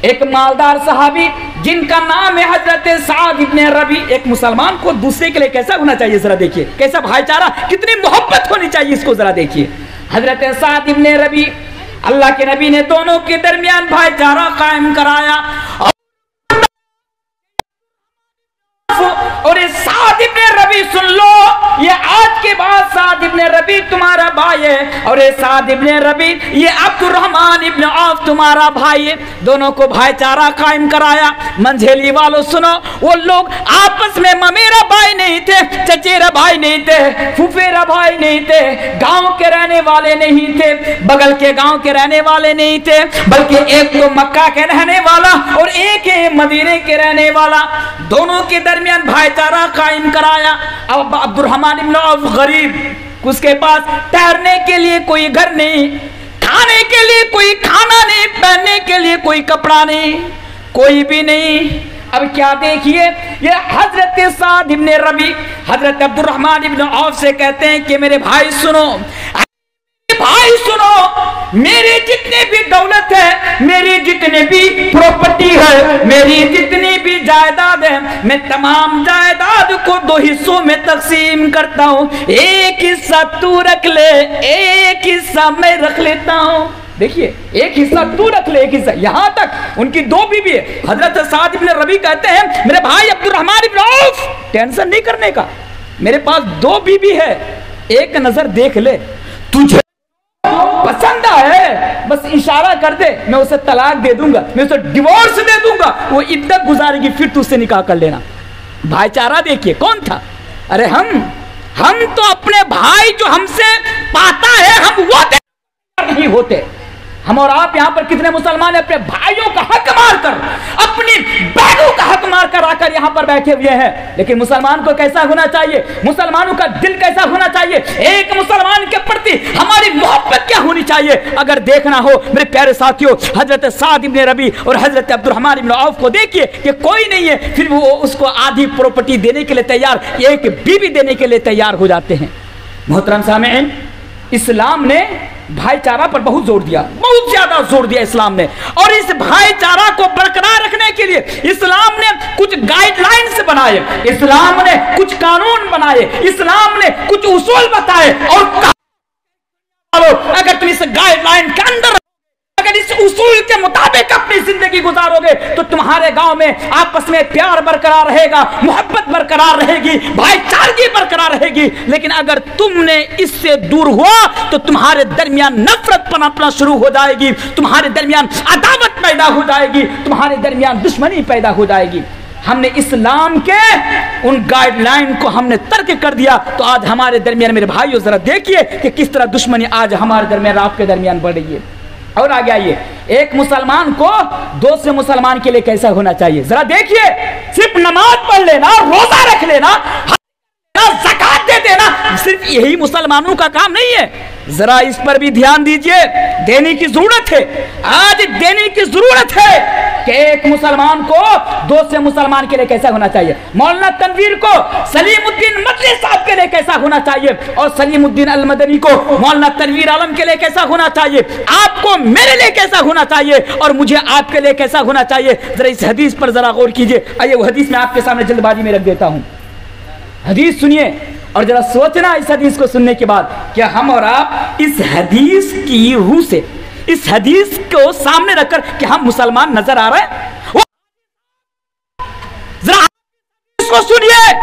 ایک مالدار صحابی جن کا نام ہے حضرت سعد ابن ربی۔ ایک مسلمان کو دوسرے کے لیے کیسا ہونا چاہیے، ذرا دیکھیے، کیسا بھائی چارہ، کتنی محبت ہونی چاہیے، اس کو ذرا دیکھیے۔ حضرت سعد ابن ربی، اللہ کے نبی نے دونوں کے درمیان بھائی چارہ قائم کرایا، اور سعد ابن ربی سن لو، یہ آج کے بعد سعد ابن ربی تمہارا بھائی ہے اور یہ سعد ابن ربی یہ عبد الرحمن ابن عوف تمہارا بھائی ہے. دونوں کو بھائی چارہ قائم کرایا. منجھیلی والوں سنو, وہ لوگ آپس میں ممیرا بھائی نہیں تھے, چچیرا بھائی نہیں تھے, پھوپھیرا بھائی نہیں تھے, گاؤں کے رہنے والے نہیں تھے, بغل کے گاؤں کے رہنے والے نہیں تھے, بلکہ ایک تو مکہ کے رہنے والا اور ایک مدینے کے رہنے والا. دونوں کے درمیان بھائی چارہ قائم کرایا. اب عبد الرحمن ابن عوف غریب, اس کے پاس ٹھہرنے کے لیے کوئی گھر نہیں, کھانے کے لیے کوئی کھانا نہیں, پہننے کے لیے کوئی کپڑا نہیں, کوئی بھی نہیں. اب کیا دیکھیے, یہ حضرت سعد ابن ربی حضرت عبد الرحمن ابن عوف سے کہتے ہیں کہ میرے بھائی سنو, بھائی سنو, میری جتنی بھی دولت ہے, میری جتنی بھی پراپرٹی ہے, میری جتنی بھی جائیداد ہے, میں تمام جائیداد کو 2 حصوں میں تقسیم کرتا ہوں. ایک حصہ تو رکھ لے, ایک حصہ میں رکھ لیتا ہوں. دیکھیے, ایک حصہ تو رکھ لے, ایک حصہ. یہاں تک ان کی 2 بیوی ہے. حضرت سعد ابن ربی کہتے ہیں میرے بھائی عبد الرحمن ابن عوف, ٹینشن نہیں کرنے کا, میرے پاس 2 بیوی ہے, ایک نظر دیکھ لے, تجھے پسند ہے بس اشارہ کر دے, میں اسے طلاق دے دوں گا, میں اسے ڈیورس دے دوں گا, وہ عدت گزارے گی, پھر تو اس سے نکاح کر لینا. بھائی چارہ دیکھیے کون تھا. ارے ہم تو اپنے بھائی جو ہم سے پاتا ہے ہم وہ نہیں ہوتے. ہم اور آپ یہاں پر کتنے مسلمان ہیں اپنے بھائیوں کا حق مار کر, اپنی بہنوں کا حق مار کر آ کر یہاں پر بیٹھے ہوئے ہیں. لیکن مسلمان کو کیسا ہونا چاہیے, مسلمانوں کا دل کیسا ہونا چاہیے, ایک مسلمان کے پرتی ہماری محبت کیا ہونی چاہیے. اگر دیکھنا ہو میرے پیارے ساتھیوں, حضرت سعد ابن ربی اور حضرت عبد الرحمن ابن عوف کو دیکھیے کہ کوئی نہیں ہے, پھر وہ اس کو آدھی پراپرٹی دینے کے لیے تیار, ایک بیوی دینے کے لیے تیار ہو جاتے ہیں. محترم سامعین, اسلام نے بھائی چارہ پر بہت زور دیا, بہت زیادہ زور دیا اسلام نے. اور اس بھائی چارہ کو برقرار رکھنے کے لیے اسلام نے کچھ گائیڈ لائنز بنائے, اسلام نے کچھ قانون بنائے, اسلام نے کچھ اصول بتائے. اور اگر تم اس گائیڈ لائن کے اندر, اگر اس اصول کے مطابق اپنی زندگی گزارو گے تو تمہارے گاؤں میں آپس میں پیار برقرار رہے گا, محبت برقرار رہے گی, بھائی چارگی برقرار رہے گی. لیکن اگر تم نے اس سے دور ہوا تو تمہارے درمیان نفرت پنپنا شروع ہو جائے گی, تمہارے درمیان عداوت پیدا ہو جائے گی, تمہارے درمیان دشمنی پیدا ہو جائے گی. ہم نے اسلام کے ان گائیڈ لائن کو ہم نے ترک کر دیا, تو آج ہمارے درمیان میرے بھائیوں ذرا دیکھیے کہ کس طرح دشمنی آج ہمارے درمیان, آپ کے درمیان بڑھ رہی ہے. اور آگے آئیے, ایک مسلمان کو دوسرے مسلمان کے لیے کیسا ہونا چاہیے ذرا دیکھیے. صرف نماز پڑھ لینا, روزہ رکھ لینا, زکات دے دینا, صرف یہی مسلمانوں کا کام نہیں ہے. ذرا اس پر بھی دھیان دیجئے, دینے کی ضرورت ہے, آج دینے کی ضرورت ہے کہ ایک مسلمان کو دوسرے مسلمان کے لیے کیسا ہونا چاہیے. مولانا تنویر کو سلیم الدین مدنی صاحب کے لیے کیسا ہونا چاہیے, اور سلیم الدین المدنی کو مولانا تنویر عالم کے لیے کیسا ہونا چاہیے, آپ کو میرے لیے کیسا ہونا چاہیے, اور مجھے آپ کے لیے کیسا ہونا چاہیے. ذرا اس حدیث پر ذرا غور کیجئے. آئیے وہ حدیث میں آپ کے سامنے جلد بازی میں رکھ دیتا ہوں. حدیث سنیے اور ذرا سوچنا اس حدیث کو سننے کے بعد, کیا ہم اور آپ اس حدیث کی روح سے, اس حدیث کو سامنے رکھ کر کہ ہم مسلمان نظر آ رہے ہیں؟ ذرا اس کو سنیے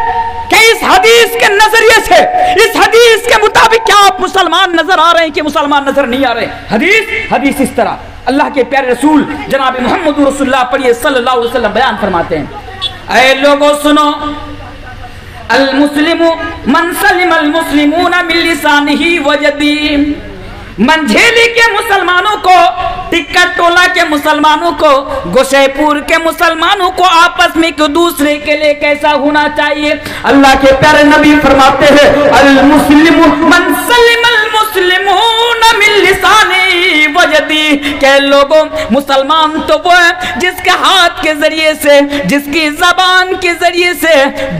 کہ اس حدیث کے نظریے سے, اس حدیث کے مطابق کیا آپ مسلمان نظر آ رہے ہیں کہ مسلمان نظر نہیں آ رہے ہیں. حدیث اس طرح اللہ کے پیارے رسول جناب محمد رسول اللہ پڑھیے صلی اللہ علیہ وسلم بیان فرماتے ہیں, اے لوگوں سنو, المسلم من سلم المسلمون من لسانه ويده. منجھیلی کے مسلمانوں کو, ٹکا ٹولہ کے مسلمانوں کو, گوشے پور کے مسلمانوں کو آپس میں ایک دوسرے کے لیے کیسا ہونا چاہیے. اللہ کے پیارے نبی فرماتے ہیں المسلم من سلم المسلمون من لسانه ويده, کہ لوگوں مسلمان تو وہ ہے جس کے ہاتھ کے ذریعے سے, جس کی زبان کے ذریعے سے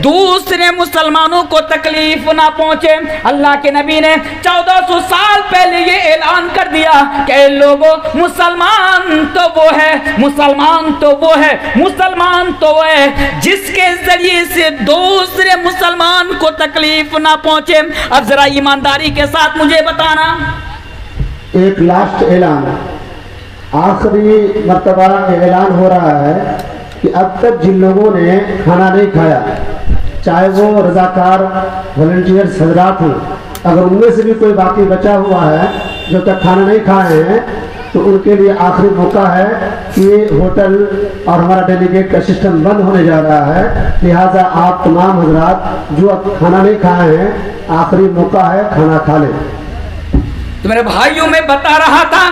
دوسرے مسلمانوں کو تکلیف نہ پہنچے. اللہ کے نبی نے 1400 سال پہلے یہ اعلان کر دیا کہ لوگوں مسلمان تو وہ ہے, مسلمان تو وہ ہے, مسلمان تو وہ ہے جس کے ذریعے سے دوسرے مسلمان کو تکلیف نہ پہنچے. اب ذرا ایمانداری کے ساتھ مجھے بتانا, ایک لاسٹ اعلان, آخری مرتبہ اعلان ہو رہا ہے کہ اب تک جن لوگوں نے کھانا نہیں کھایا, چاہے وہ رضاکار والنٹیئرز حضرات ہوں، اگر ان میں سے بھی کوئی باقی بچا ہوا ہے جو تک کھانا نہیں کھائے ہیں تو ان کے لیے آخری موقع ہے کہ یہ ہوٹل اور ہمارا ڈیلیگیٹ کا سسٹم بند ہونے جا رہا ہے، لہٰذا آپ تمام حضرات جو اب کھانا نہیں کھائے ہیں آخری موقع ہے، کھانا کھا لیں۔ تو میرے بھائیوں میں بتا رہا تھا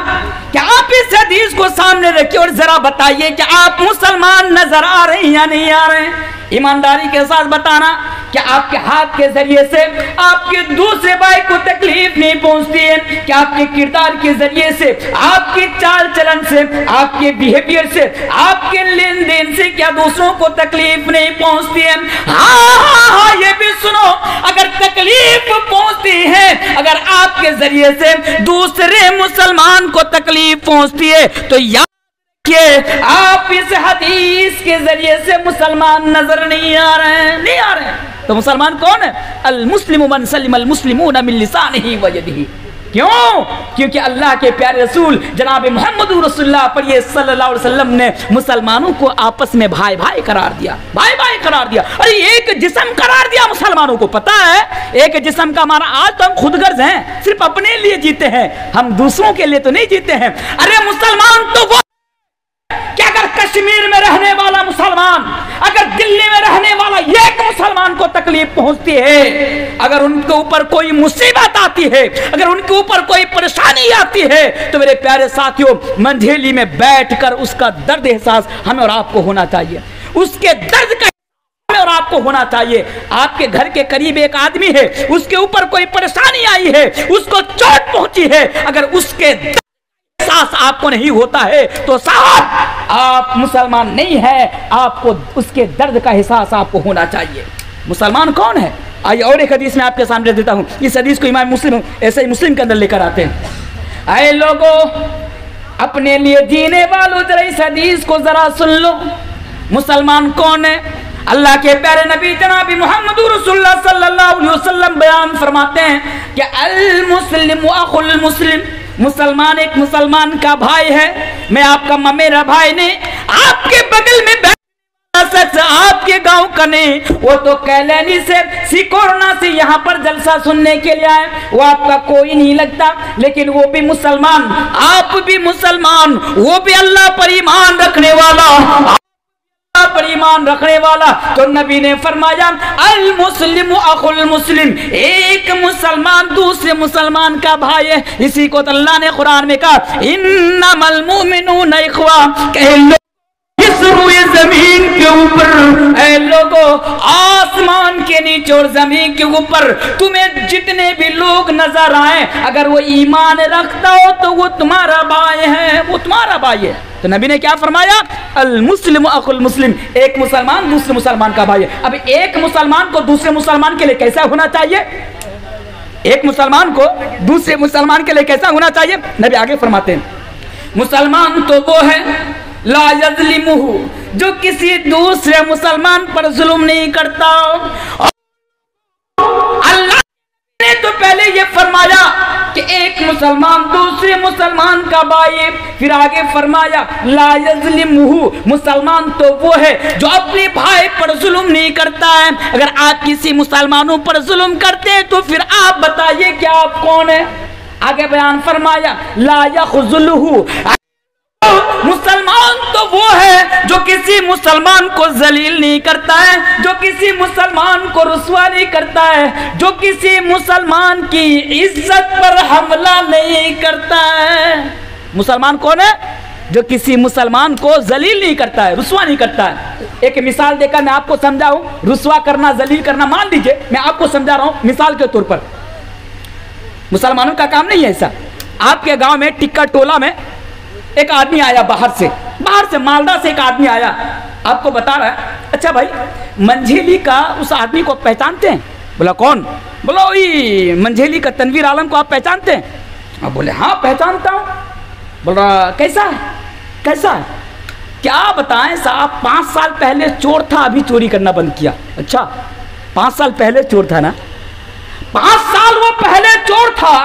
کہ آپ اس حدیث کو سامنے رکھیے اور ذرا بتائیے کہ آپ مسلمان نظر آ رہے ہیں یا نہیں آ رہے ہیں۔ ایمانداری کے ساتھ بتانا کہ آپ کے ہاتھ کے ذریعے سے آپ کے دوسرے بھائی کو تکلیف نہیں پہنچتی ہے، کہ آپ کے کردار کے ذریعے سے، آپ کے چال چلن سے، آپ کے بیہیویئر سے، آپ کے لین دین سے کیا دوسروں کو تکلیف نہیں پہنچتی ہے؟ ہاں یہ بھی سنو، اگر تکلیف پہنچتی ہے، اگر آپ کے ذریعے سے دوسرے مسلمان کو تکلیف پہنچتی ہے تو یا کہ آپ اس حدیث کے ذریعے سے مسلمان نظر نہیں آ رہے ہیں، نہیں آ رہے ہیں۔ تو مسلمان کون ہے؟ المسلم من سلم المسلمون من لسانہ و یدہ۔ کیوں؟ کیونکہ اللہ کے پیارے رسول جناب محمد رسول اللہ پر یہ صلی اللہ علیہ وسلم نے مسلمانوں کو آپس میں بھائی بھائی قرار دیا، بھائی بھائی قرار دیا، ارے ایک جسم قرار دیا مسلمانوں کو۔ پتہ ہے ایک جسم کا ہمارا، آج تو ہم خود غرض ہیں، صرف اپنے لیے جیتے ہیں، ہم دوسروں کے لیے تو نہیں جیتے ہیں۔ ارے مسلمان تو وہ کہ اگر کشمیر میں رہنے والا مسلمان، اگر دلی میں رہنے والا ایک مسلمان کو تکلیف پہنچتی ہے، اگر ان کے اوپر کوئی مصیبت آتی ہے، اگر ان کے اوپر کوئی پریشانی آتی ہے تو میرے پیارے ساتھیوں منجھیلی میں بیٹھ کر اس کا درد احساس ہمیں اور آپ کو ہونا چاہیے، اس کے درد کا ہمیں اور آپ کو ہونا چاہیے۔ آپ کے گھر کے قریب ایک آدمی ہے، اس کے اوپر کوئی پریشانی آئی ہے، اس کو چوٹ پہنچی ہے، اگر اس کے احساس آپ کو نہیں ہوتا ہے تو صاحب آپ مسلمان نہیں ہیں، آپ کو اس کے درد کا احساس آپ کو ہونا چاہیے۔ مسلمان کون ہے؟ آئیے اور ایک حدیث میں آپ کے سامنے دیتا ہوں، اس حدیث کو امام مسلم ایسے ہی مسلم کے اندر لے کر آتے ہیں۔ اے لوگوں، اپنے لیے جینے والوں ذرا اس حدیث کو ذرا سن لو۔ مسلمان کون ہے؟ اللہ کے پیارے نبی جناب محمد رسول اللہ صلی اللہ علیہ وسلم بیان فرماتے ہیں کہ المسلم اخو المسلم، مسلمان ایک مسلمان کا بھائی ہے۔ میں آپ کا میرا بھائی نہیں، آپ کے بغل میں بیٹھا آپ کے گاؤں کا نہیں، وہ تو کیلانی سے سیکورنا سے یہاں پر جلسہ سننے کے لیے آئے، وہ آپ کا کوئی نہیں لگتا، لیکن وہ بھی مسلمان، آپ بھی مسلمان، وہ بھی اللہ پر ایمان رکھنے والا، پر ایمان رکھنے والا۔ تو نبی نے فرمایا المسلم اخو المسلم، ایک مسلمان دوسرے مسلمان کا بھائی ہے۔ اسی کو اللہ نے قرآن میں کہا انما المؤمنون اخوہ، کہ اس روئے زمین کے اوپر، اے لوگوں آسمان کے نیچے اور زمین کے اوپر تمہیں جتنے بھی لوگ نظر آئیں، اگر وہ ایمان رکھتا ہو تو وہ تمہارا بھائی ہے، وہ تمہارا بھائی ہے۔ تو نبی نے کیا فرمایا؟ المسلم اخو المسلم، ایک مسلمان دوسرے مسلمان کا بھائی ہے۔ اب ایک مسلمان کو دوسرے مسلمان کے لیے کیسا ہونا چاہیے؟ ایک مسلمان کو دوسرے مسلمان کے لیے کیسا ہونا چاہیے؟ نبی آگے فرماتے ہیں مسلمان تو وہ ہے لا یظلمہ، جو کسی دوسرے مسلمان پر ظلم نہیں کرتا۔ اللہ نے تو پہلے یہ فرمایا کہ ایک مسلمان دوسرے مسلمان کا بھائی، پھر آگے فرمایا لا یظلمہ، مسلمان تو وہ ہے جو اپنے بھائی پر ظلم نہیں کرتا ہے۔ اگر آپ کسی مسلمانوں پر ظلم کرتے ہیں تو پھر آپ بتائیے کہ آپ کون ہیں؟ آگے بیان فرمایا لا یخذلہ، مسلمان تو وہ ہے جو کسی مسلمان کو ذلیل نہیں کرتا ہے، جو کسی مسلمان کو رسوا نہیں کرتا ہے، جو کسی مسلمان کی عزت پر حملہ نہیں کرتا ہے۔ مسلمان کون ہے؟ جو کسی مسلمان کو ذلیل نہیں کرتا ہے، رسوا نہیں کرتا ہے۔ ایک مثال دے کر میں آپ کو سمجھاؤں، رسوا کرنا ذلیل کرنا، مان لیجئے میں آپ کو سمجھا رہا ہوں مثال کے طور پر۔ مسلمانوں کا کام نہیں ہے ایسا۔ آپ کے گاؤں میں ٹکا ٹولہ میں ایک آدمی آیا باہر سے مالدہ سے ایک آدمی آیا، آپ کو بتا رہا ہے اچھا بھائی منجھیلی کا اس آدمی کو پہچانتے ہیں؟ بولا کون؟ بولا وہی منجھیلی کا تنویر عالم کو آپ پہچانتے ہیں؟ آپ بولے ہاں پہچانتا ہوں۔ بولا کیسا ہے؟ کیا بتائیں صاحب، 5 سال پہلے چور تھا، ابھی چوری کرنا بند کیا۔ اچھا 5 سال پہلے چور تھا نا؟ 5 سال وہ پہلے چور تھا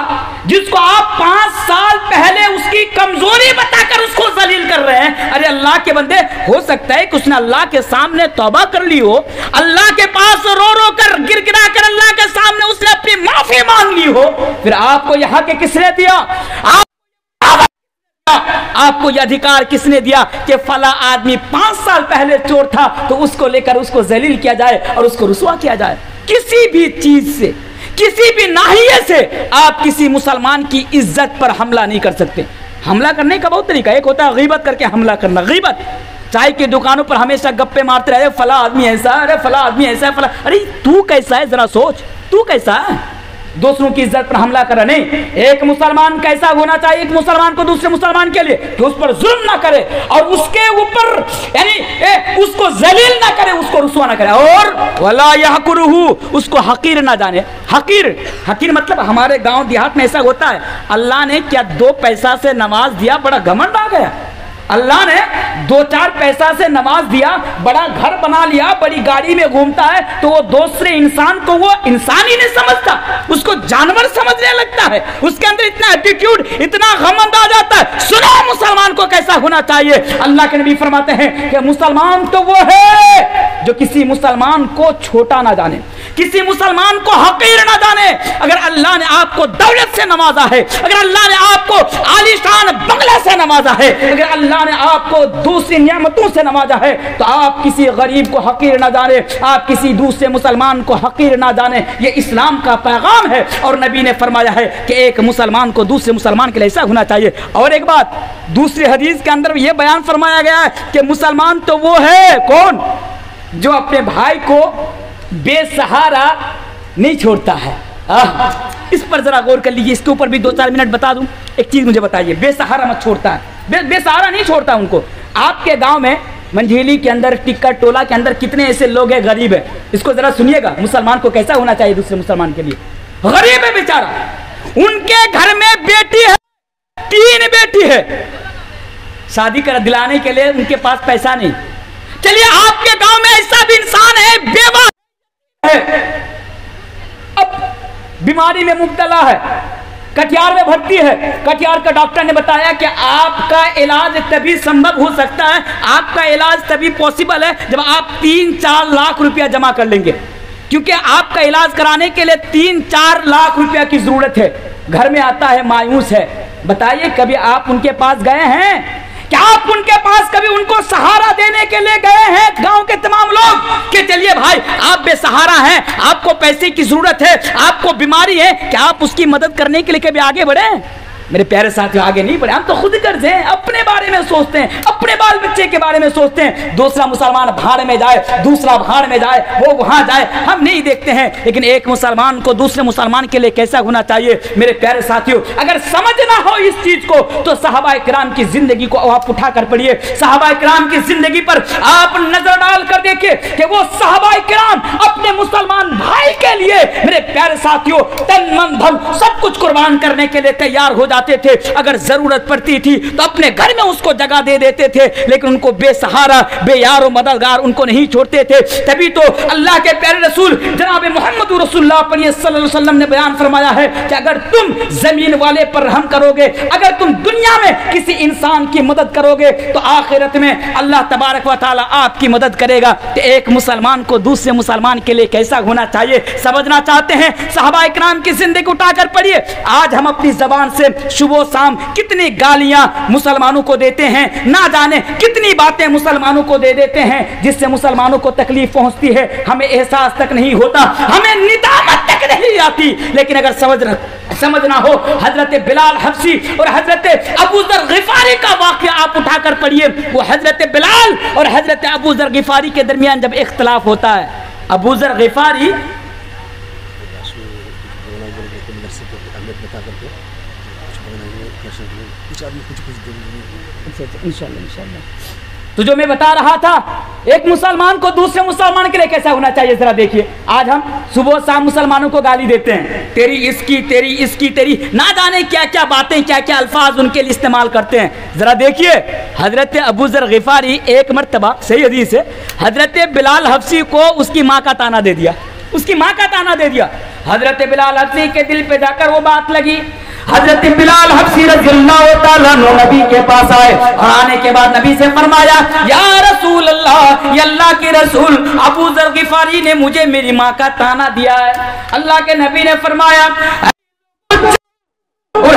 جس کو آپ 5 سال پہلے اس کی اپنی کمزوری بتا کر اس کو ذلیل کر رہے ہیں. ارے اللہ کے بندے, ہو سکتا ہے کہ اس نے اللہ کے سامنے توبہ کر لی ہو, اللہ کے پاس رو رو کر گر گرا کر اللہ کے سامنے اس نے اپنی معافی مانگ لی ہو, پھر آپ کو یہ حق کس نے دیا؟ آپ کو یہ ادھیکار کس نے دیا کہ فلاں آدمی 5 سال پہلے چور تھا تو اس کو لے کر اس کو ذلیل کیا جائے اور اس کو رسوا کیا جائے؟ کسی بھی چیز سے, کسی بھی ناحیے سے آپ کسی مسلمان کی عزت پر حملہ نہیں کر سکتے. حملہ کرنے کا بہت طریقہ, ایک ہوتا ہے غیبت کر کے حملہ کرنا. غیبت, چائے کی دکانوں پر ہمیشہ گپے مارتے رہے, فلاں آدمی ایسا ہے, ارے فلاں آدمی ایسا ہے, فلاں, ارے تو کیسا ہے ذرا سوچ, تو کیسا ہے؟ دوسروں کی عزت پر حملہ کرنا نہیں. ایک مسلمان کیسا ہونا چاہیے ایک مسلمان کو دوسرے مسلمان کے لیے کہ اس پر ظلم نہ کرے اور اس کے اوپر یعنی اس کو ذلیل نہ کرے, اس کو رسوا نہ کرے, اور ولا یحقرہ, اس کو حقیر نہ جانے. حقیر مطلب ہمارے گاؤں دیہات میں ایسا ہوتا ہے, اللہ نے کیا 2 پیسہ سے نماز دیا بڑا گھمنڈ آ گیا, اللہ نے 2-4 پیسہ سے نماز دیا, بڑا گھر بنا لیا, بڑی گاڑی میں گھومتا ہے, تو وہ دوسرے انسان کو وہ انسان ہی نہیں سمجھتا, اس کو جانور سمجھنے لگتا ہے. اس کے اندر اتنا ایٹیٹیوڈ, اتنا غمند آ جاتا ہے. سنو مسلمان کو کیسا ہونا چاہیے. اللہ کے نبی فرماتے ہیں کہ مسلمان تو وہ ہے جو کسی مسلمان کو چھوٹا نہ جانے, کسی مسلمان کو حقیر نہ جانے. اگر اللہ نے آپ کو دولت سے نوازا ہے, اگر اللہ نے آپ کو عالیشان بنگلہ سے نوازا ہے, اگر اللہ نے آپ کو دوسری نعمتوں سے نوازا ہے, تو آپ کسی غریب کو حقیر نہ جانے, آپ کسی دوسرے مسلمان کو حقیر نہ جانے. یہ اسلام کا پیغام ہے اور نبی نے فرمایا ہے کہ ایک مسلمان کو دوسرے مسلمان کے لیے ایسا ہونا چاہیے. اور ایک بات دوسری حدیث کے اندر یہ بیان فرمایا گیا ہے کہ مسلمان تو وہ ہے کون جو اپنے بھائی کو بے سہارا نہیں چھوڑتا ہے. اس پر ذرا غور کر لیجیے, اس کے اوپر بھی 2-4 منٹ بتا دوں. ایک چیز مجھے بتائیے, بے سہارا مت چھوڑتا ہے, بے سہارا نہیں چھوڑتا ان کو. آپ کے گاؤں میں منجھیلی کے اندر, ٹکا ٹولا کے اندر کتنے ایسے لوگ ہیں غریب ہیں, اس کو ذرا سنیے گا. مسلمان کو کیسا ہونا چاہیے دوسرے مسلمان کے لیے؟ غریب ہے بیچارہ, ان کے گھر میں بیٹی ہے, 3 بیٹی ہے, شادی کر دلانے کے لیے ان کے پاس پیسہ نہیں. چلیے آپ کے گاؤں میں ایسا بھی انسان ہے بیوہ ہے, اب بیماری میں مبتلا ہے, کٹیار میں بھرتی ہے, کٹیار کا ڈاکٹر نے بتایا کہ آپ کا علاج تبھی سمبھو ہو سکتا ہے, آپ کا علاج تبھی پاسبل ہے جب آپ 3-4 لاکھ روپیہ جمع کر لیں گے, کیونکہ آپ کا علاج کرانے کے لیے 3-4 لاکھ روپیہ کی ضرورت ہے. گھر میں آتا ہے مایوس ہے. بتائیے کبھی آپ ان کے پاس گئے ہیں؟ کیا آپ ان کے پاس کبھی ان کو سہارا دینے کے لیے گئے ہیں گاؤں کے تمام لوگ کہ چلیے بھائی آپ بے سہارا ہیں, آپ کو پیسے کی ضرورت ہے, آپ کو بیماری ہے, کیا آپ اس کی مدد کرنے کے لیے کبھی آگے بڑھے؟ میرے پیارے ساتھیوں آگے نہیں بڑھے. ہم تو خود غرض ہیں, اپنے بارے میں سوچتے ہیں, اپنے بال بچے کے بارے میں سوچتے ہیں. دوسرا مسلمان بھاڑ میں جائے, دوسرا بھاڑ میں جائے, وہ وہاں جائے, ہم نہیں دیکھتے ہیں. لیکن ایک مسلمان کو دوسرے مسلمان کے لیے کیسا ہونا چاہیے میرے پیارے ساتھیوں؟ اگر سمجھنا ہو اس چیز کو تو صحابہ کرام کی زندگی کو آپ اٹھا کر پڑھیے. صحابہ کرام کی زندگی پر آپ نظر ڈال کر دیکھیں کہ وہ صحابہ کرام اپنے مسلمان بھائی کے لیے میرے پیارے ساتھیوں تن من دھن سب کچھ قربان کرنے کے لیے تیار ہو جاتے تھے. اگر ضرورت پڑتی تھی تو اپنے گھر میں اس کو جگہ دے دیتے تھے, لیکن ان کو بے سہارا, بے یار و مددگار ان کو نہیں چھوڑتے تھے. تبھی تو اللہ کے پیارے رسول جناب محمد رسول اللہ صلی اللہ علیہ وسلم نے بیان فرمایا ہے کہ اگر تم زمین والے پر رحم کرو گے, اگر تم دنیا میں کسی انسان کی مدد کرو گے تو آخرت میں اللہ تبارک و تعالی آپ کی مدد کرے گا. کہ ایک مسلمان کو دوسرے مسلمان کے لیے کیسا ہونا چاہیے سمجھنا چاہتے ہیں؟ صحابہ کرام کی زندگی اٹھا کر پڑھیے. آج ہم اپنی زبان سے صبح و شام کتنی گالیاں مسلمانوں کو دیتے ہیں, نہ جانے کتنی باتیں مسلمانوں کو دے دیتے ہیں جس سے مسلمانوں کو تکلیف پہنچتی ہے. ہمیں احساس تک نہیں ہوتا, ہمیں ندامت تک نہیں آتی. لیکن اگر سمجھنا ہو, حضرت بلال حبشی اور حضرت ابو ذر غفاری کا واقعہ آپ اٹھا کر پڑھیے. وہ حضرت بلال اور حضرت ابو ذر غفاری کے درمیان جب اختلاف ہوتا ہے, ابو ذر غفاری تو جو میں بتا رہا تھا ایک مسلمان کو دوسرے مسلمان کے لیے کیسا ہونا چاہیے ذرا دیکھیے. آج ہم صبح شام مسلمانوں کو گالی دیتے ہیں, تیری اس کی, تیری اس کی, تیری نہ جانے کیا کیا باتیں, کیا کیا الفاظ ان کے لیے استعمال کرتے ہیں. ذرا دیکھیے حضرت ابو ذر غفاری ایک مرتبہ, صحیح حدیث ہے, حضرت بلال حبشی کو اس کی ماں کا تانا دے دیا, اس کی ماں کا تانا دے دیا. حضرت بلال حبشی کے دل پہ جا کر وہ بات لگی. حضرت بلال حبشی رضی اللہ تعالیٰ عنہ نبی کے پاس آئے اور آنے کے بعد نبی سے فرمایا یا رسول اللہ، یا اللہ کے رسول، ابو ذر غفاری نے مجھے میری ماں کا طعنہ دیا ہے۔ اللہ کے نبی نے فرمایا اور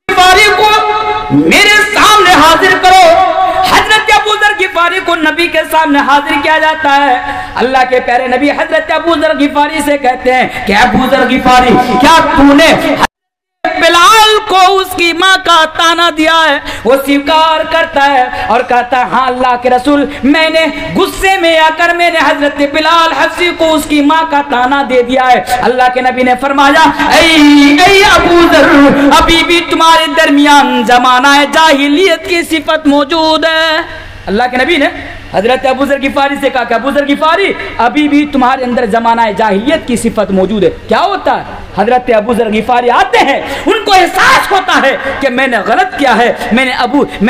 غفاری کو میرے سامنے حاضر کرو۔ حضرت ابو ذر غفاری کو نبی کے سامنے حاضر کیا جاتا ہے۔ اللہ کے پیارے نبی حضرت ابو ذر غفاری سے کہتے ہیں کہ ابو ذر غفاری، کیا تو نے بلال کو اس کی ماں کا طعنہ دیا ہے؟ وہ سویکار کرتا ہے اور کہتا ہے ہاں اللہ کے رسول، میں نے غصے میں آ کر میں نے حضرت بلال حبشی کو اس کی ماں کا طعنہ دے دیا ہے۔ اللہ کے نبی نے فرمایا اے ابو ذر، ابھی بھی تمہارے درمیان زمانہ جاہلیت کی صفت موجود ہے۔ اللہ کے نبی نے حضرت ابو ذر غفاری سے کہا کہ ابو ذر غفاری، ابھی بھی تمہارے اندر زمانہ جاہلیت کی صفت موجود ہے۔ کیا ہوتا ہے؟ حضرت ابو ذر غفاری آتے ہیں، ان کو احساس ہوتا ہے کہ میں نے غلط کیا ہے، میں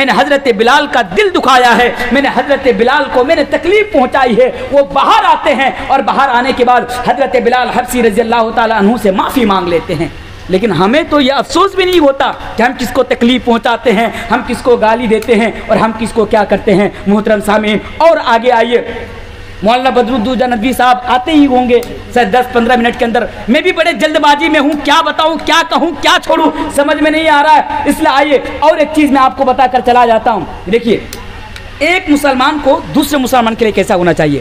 نے حضرت بلال کا دل دکھایا ہے، میں نے حضرت بلال کو میں نے تکلیف پہنچائی ہے۔ وہ باہر آتے ہیں اور باہر آنے کے بعد حضرت بلال حبشی رضی اللہ تعالیٰ عنہ سے معافی مانگ لیتے ہیں۔ لیکن ہمیں تو یہ افسوس بھی نہیں ہوتا کہ ہم کس کو تکلیف پہنچاتے ہیں، ہم کس کو گالی دیتے ہیں اور ہم کس کو کیا کرتے ہیں۔ محترم سامعین، اور آگے آئیے، مولانا بدرالدوجہ ندوی صاحب آتے ہی ہوں گے شاید 10-15 منٹ کے اندر۔ میں بھی بڑے جلد بازی میں ہوں، کیا بتاؤں، کیا کہوں، کیا چھوڑوں، سمجھ میں نہیں آ رہا ہے، اس لیے آئیے اور ایک چیز میں آپ کو بتا کر چلا جاتا ہوں۔ دیکھیے، ایک مسلمان کو دوسرے مسلمان کے لیے کیسا ہونا چاہیے،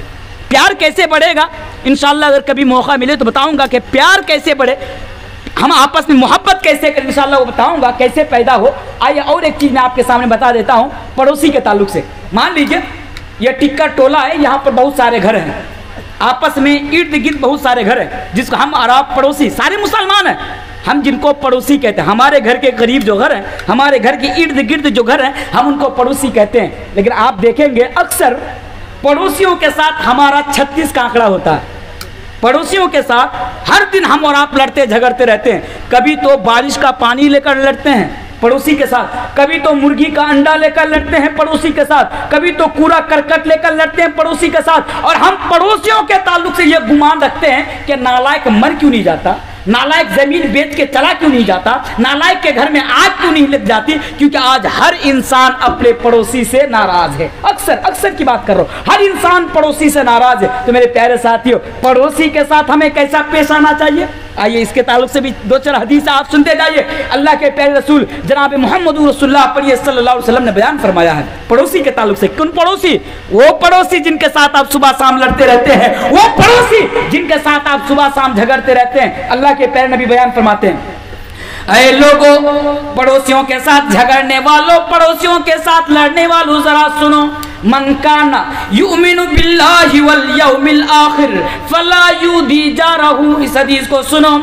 پیار کیسے بڑھے گا، انشاءاللہ اگر کبھی موقع ملے تو بتاؤں گا کہ پیار کیسے بڑھے، ہم آپس میں محبت کیسے کریں، انشاءاللہ وہ بتاؤں گا کیسے پیدا ہو۔ آئیے اور ایک چیز میں آپ کے سامنے بتا دیتا ہوں پڑوسی کے تعلق سے۔ مان لیجئے یہ ٹکر ٹولہ ہے، یہاں پر بہت سارے گھر ہیں، آپس میں ارد گرد بہت سارے گھر ہیں جس کو ہم اور آپ پڑوسی سارے مسلمان ہیں، ہم جن کو پڑوسی کہتے ہیں۔ ہمارے گھر کے قریب جو گھر ہیں، ہمارے گھر کے ارد گرد جو گھر ہیں، ہم ان کو پڑوسی کہتے ہیں۔ لیکن آپ دیکھیں گے اکثر پڑوسیوں کے ساتھ ہمارا 36 کا آنکڑا ہوتا ہے۔ پڑوسیوں کے ساتھ ہر دن ہم اور آپ لڑتے جھگڑتے رہتے ہیں، کبھی تو بارش کا پانی لے کر لڑتے ہیں پڑوسی کے ساتھ، کبھی تو مرغی کا انڈا لے کر لڑتے ہیں پڑوسی کے ساتھ، کبھی تو کوڑا کرکٹ لے کر لڑتے ہیں پڑوسی کے ساتھ۔ اور ہم پڑوسیوں کے تعلق سے یہ گمان رکھتے ہیں کہ نالائق مر کیوں نہیں جاتا، نالائق زمین بیچ کے چلا کیوں نہیں جاتا، نالائق کے گھر میں آگ کیوں نہیں لگ جاتی، کیونکہ آج ہر انسان اپنے پڑوسی سے ناراض ہے۔ اکثر کی بات کر رہا ہوں، ہر انسان پڑوسی سے ناراض ہے۔ تو میرے پیارے ساتھیوں، پڑوسی کے ساتھ ہمیں کیسا پیش آنا چاہیے، آئیے اس کے تعلق سے بھی 2-4 حدیث آپ سنتے جائیے۔ اللہ کے پیارے رسول جناب محمد رسول اللہ پڑھیے صلی اللہ علیہ وسلم نے بیان فرمایا ہے پڑوسی کے تعلق سے۔ کون پڑوسی؟ وہ پڑوسی جن کے ساتھ آپ صبح شام لڑتے رہتے ہیں، وہ پڑوسی جن کے ساتھ آپ صبح شام جھگڑتے رہتے ہیں۔ اللہ کے پیارے نبی بیان فرماتے ہیں اے لوگوں، پڑوسیوں کے ساتھ جھگڑنے والوں، پڑوسیوں کے ساتھ لڑنے والوں، ذرا سنو، من کان یؤمن باللہ والیوم الآخر فلا یؤذی جارہ، اس حدیث کو سنو۔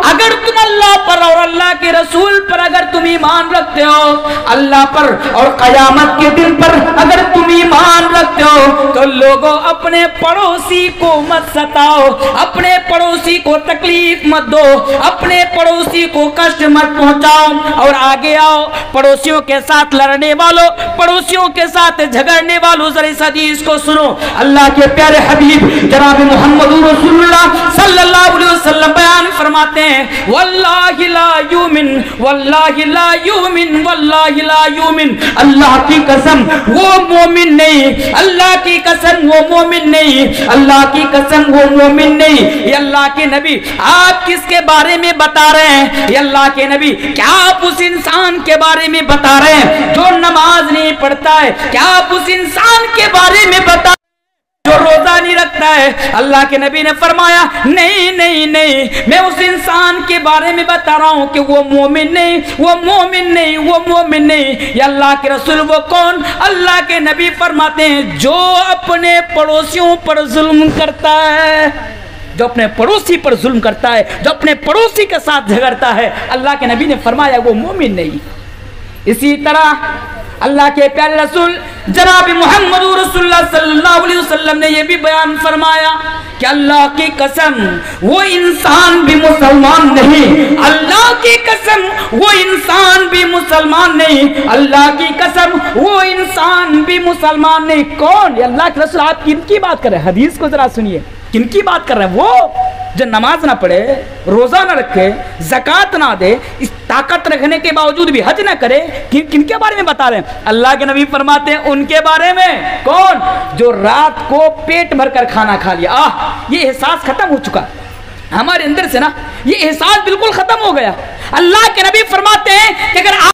اگر تم اللہ پر اور اللہ کے رسول پر اگر تم ایمان رکھتے ہو، اللہ پر اور قیامت کے دن پر اگر تم ایمان رکھتے ہو، تو لوگوں اپنے پڑوسی کو مت ستاؤ، اپنے پڑوسی کو تکلیف مت دو، اپنے پڑوسی کو کشٹ مت پہنچاؤ۔ اور آگے آؤ، پڑوسیوں کے ساتھ لڑنے والوں، پڑوسیوں کے ساتھ جھگڑنے والوں، ذرا اس حدیث کو سنو۔ اللہ کے پیارے حبیب جناب محمد رسول اللہ صلی اللہ علیہ وسلم بیان فرماتے ہیں واللہ لا یؤمن، واللہ لا یؤمن، واللہ لا یؤمن، اللہ کی قسم وہ مومن نہیں، اللہ کی قسم وہ مومن نہیں، اللہ کی قسم وہ مومن نہیں۔ یہ اللہ کے نبی آپ کس کے بارے میں بتا رہے ہیں؟ یہ اللہ کے نبی کیا آپ اس انسان کے بارے میں بتا رہے ہیں جو نماز نہیں پڑھتا ہے؟ کیا آپ اس انسان کے بارے میں بتا جو روزہ نہیں رکھتا ہے؟ اللہ کے نبی نے فرمایا نہیں نہیں نہیں، میں اس انسان کے بارے میں بتا رہا ہوں کہ وہ مومن نہیں، وہ مومن نہیں، وہ مومن نہیں۔ یا اللہ کے رسول وہ کون؟ اللہ کے نبی فرماتے ہیں جو اپنے پڑوسیوں پر ظلم کرتا ہے، جو اپنے پڑوسی پر ظلم کرتا ہے، جو اپنے پڑوسی کے ساتھ جھگڑتا ہے، اللہ کے نبی نے فرمایا وہ مومن نہیں۔ اسی طرح اللہ کے پیارے رسول جناب محمد رسول اللہ صلی اللہ علیہ وسلم نے یہ بھی بیان فرمایا کہ اللہ کی قسم وہ انسان بھی مسلمان نہیں، اللہ کی قسم وہ انسان بھی مسلمان نہیں، اللہ کی قسم وہ انسان بھی مسلمان نہیں۔ کون؟ اللہ کے رسول آپ کن کی بات کر رہے ہیں؟ حدیث کو ذرا سنیے، किन की बात कर रहे हैं? वो जो नमाज ना पढ़े, रोजा ना रखे, ज़कात ना दे, इस ताकत रखने के बावजूद भी हज ना करे, किन के बारे में बता रहे हैं? अल्लाह के नबी फरमाते हैं उनके बारे में। कौन? जो रात को पेट भरकर खाना खा लिया। ये एहसास खत्म हो चुका हमारे अंदर से ना, ये एहसास बिल्कुल खत्म हो गया। अल्लाह के नबी फरमाते हैं कि अगर आप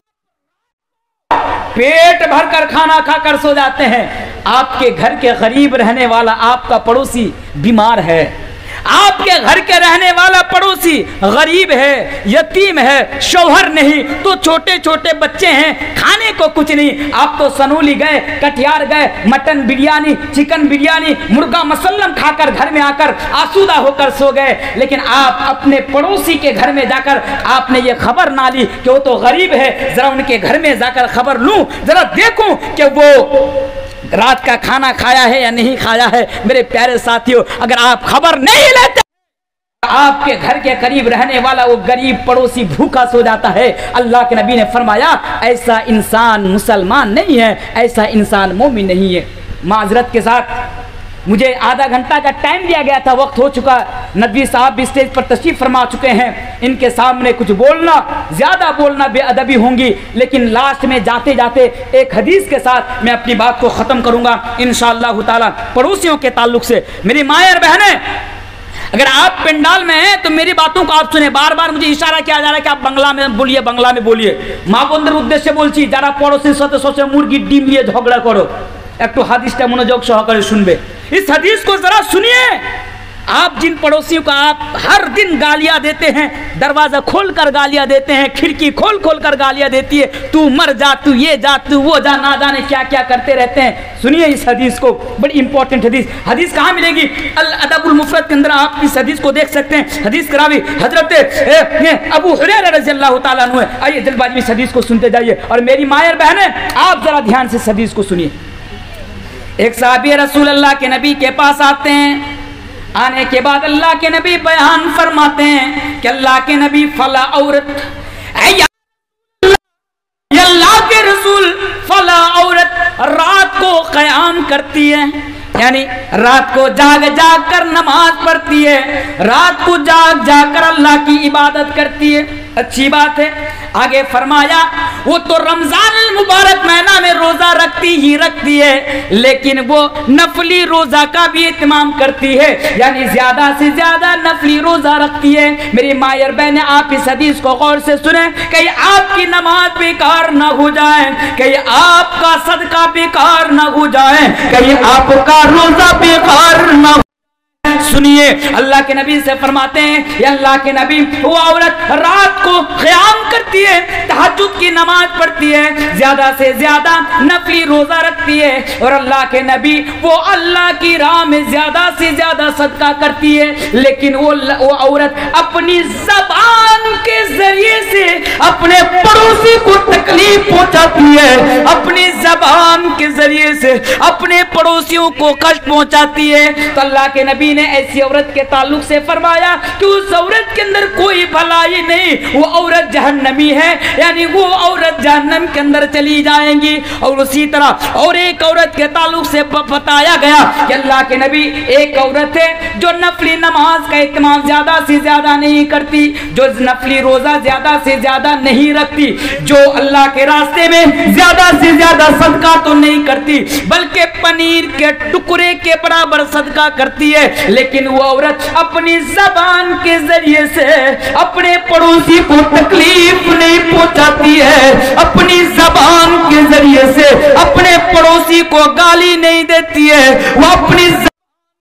पेट भरकर खाना खाकर सो जाते हैं, आपके घर के करीब रहने वाला आपका पड़ोसी बीमार है, आपके घर के रहने वाला पड़ोसी गरीब है, यतीम है, शौहर नहीं, तो छोटे छोटे बच्चे हैं, खाने को कुछ नहीं, आप तो सनूली गए, कटिहार गए, मटन बिरयानी, चिकन बिरयानी, मुर्गा मसल्लम खाकर घर में आकर आसूदा होकर सो गए। लेकिन आप अपने पड़ोसी के घर में जाकर आपने ये खबर ना ली कि वो तो गरीब है, जरा उनके घर में जाकर खबर लूं, जरा देखूं कि वो रात का खाना खाया है या नहीं खाया है। मेरे प्यारे साथियों, अगर आप खबर नहीं लेते, आपके घर के करीब रहने वाला वो गरीब पड़ोसी भूखा सो जाता है। अल्लाह के नबी ने फरमाया ऐसा इंसान मुसलमान नहीं है, ऐसा इंसान मोमिन नहीं है। माजरत के साथ मुझे आधा घंटा का टाइम दिया गया था, वक्त हो चुका। नबी साहब भी स्टेज पर तशरीफ फरमा चुके हैं, इनके सामने कुछ बोलना, ज्यादा बोलना बेअदबी होंगी, लेकिन लास्ट में जाते जाते एक हदीस के साथ मैं अपनी बात को खत्म करूंगा इंशाअल्लाह ताला। पड़ोसियों के ताल्लुक से मेरी माएं और बहनें, अगर आप पंडाल में हैं तो मेरी बातों को आप सुने। बार बार मुझे इशारा किया जा रहा है कि आप बांग्ला में बोलिए, बांग्ला में बोलिए। মা বোনদের উদ্দেশ্যে বলছি, যারা পড়োশির সাথে সবসময় মুরগির ডিম নিয়ে ঝগড়া করো, একটু হাদিসটা মনোযোগ সহকারে শুনবে। इस हदीस को जरा सुनिए। आप जिन पड़ोसियों का आप हर दिन गालियां देते हैं, दरवाजा खोलकर गालियां देते हैं, खिड़की खोल खोल कर गालियां देती है, तू मर जा, तू ये जा, तू वो जा, ना जाने क्या क्या करते रहते हैं। सुनिए इस हदीस को, बड़ी इंपॉर्टेंट हदीस। हदीस कहाँ मिलेगी? अल अदबुल मुफरद के अंदर आप इस हदीस को देख सकते हैं। हदीस का रावी हजरत अबू हुरैरा रज़ियल्लाहु ताला अन्हु है। आइए जल्दबाजी में इस हदीस को सुनते जाइए, और मेरी माएं और बहनें आप जरा ध्यान से इस हदीस को सुनिए। एक सहाबी रसूल अल्लाह के नबी के पास आते हैं। आने के बाद अल्लाह के नबी बयान फरमाते हैं कि अल्लाह के नबी फला औरत, अल्लाह के रसूल फला औरत रात को क़याम करती है, यानी रात को जाग जाग कर नमाज पढ़ती है, रात को जाग जाग कर अल्लाह की इबादत करती है। अच्छी बात है। आगे फरमाया वो तो रमजान मुबारक महीना में रोजा रखती ही रखती है, लेकिन वो नफली रोजा का भी इत्माम करती है, यानी ज्यादा से ज्यादा नफली रोजा रखती है। मेरी माँ और बहनें, आप इस हदीस को गौर से सुने, कहीं आपकी नमाज बेकार ना हो जाए, कहीं आपका सदका बेकार ना हो जाए, कहीं आपका रोजा बेकार ना। सुनिए, अल्लाह के नबी से फरमाते हैं, ये अल्लाह के नबी, वो औरत रात को क़याम करती है, तहज्जुद की नमाज पढ़ती है, ज्यादा से ज्यादा नफली रोजा रखती है, और अल्लाह के नबी वो अल्लाह की राह में ज्यादा से ज्यादा सदका करती है, लेकिन वो औरत अपनी ज़बान के जरिए से अपने पड़ोसी को तकलीफ पहुंचाती है, अपनी ज़बान के जरिए से अपने पड़ोसियों को कष्ट पहुंचाती है। तो अल्लाह के नबी ने ऐसी औरत के ताल्लुक से फरमाया कि उस औरत के अंदर कोई भलाई नहीं, वो औरत जहन्नमी है, यानी वो औरत जहन्नम के अंदर चली जाएंगी। और उसी तरह और एक औरत के ताल्लुक से बताया गया कि अल्लाह के नबी, एक औरत है जो नफली नमाज का इत्माम ज्यादा से ज्यादा नहीं करती, जो नफली रोजा ज्यादा से ज्यादा नहीं रखती, जो अल्लाह के रास्ते में ज्यादा से ज्यादा सदका तो नहीं करती, बल्कि पनीर के टुकड़े के बराबर सदका करती है, लेकिन वो औरत अपनी ज़बान के जरिए से अपने पड़ोसी को तकलीफ नहीं पहुंचाती है, अपनी ज़बान के जरिए से अपने पड़ोसी को गाली नहीं देती है, वो अपनी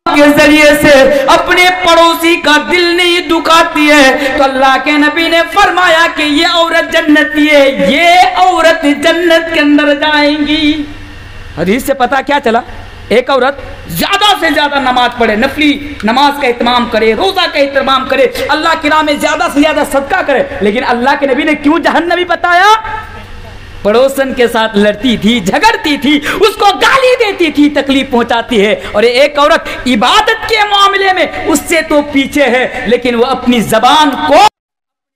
के जरिए से अपने पड़ोसी का दिल नहीं दुखाती है। तो अल्लाह के नबी ने फरमाया कि ये औरत जन्नती है, ये औरत जन्नत के अंदर जाएंगी। हदीस से पता क्या चला? एक औरत ज्यादा से ज्यादा नमाज पढ़े, नफली नमाज का इत्माम करे, रोजा का इत्माम करे, अल्लाह की राह में ज्यादा से ज्यादा सदका करे, लेकिन अल्लाह के नबी ने क्यों जहन्नमी बताया? पड़ोसन के साथ लड़ती थी, झगड़ती थी, उसको गाली देती थी, तकलीफ पहुंचाती है। और एक औरत इबादत के मामले में उससे तो पीछे है, लेकिन वो अपनी जबान को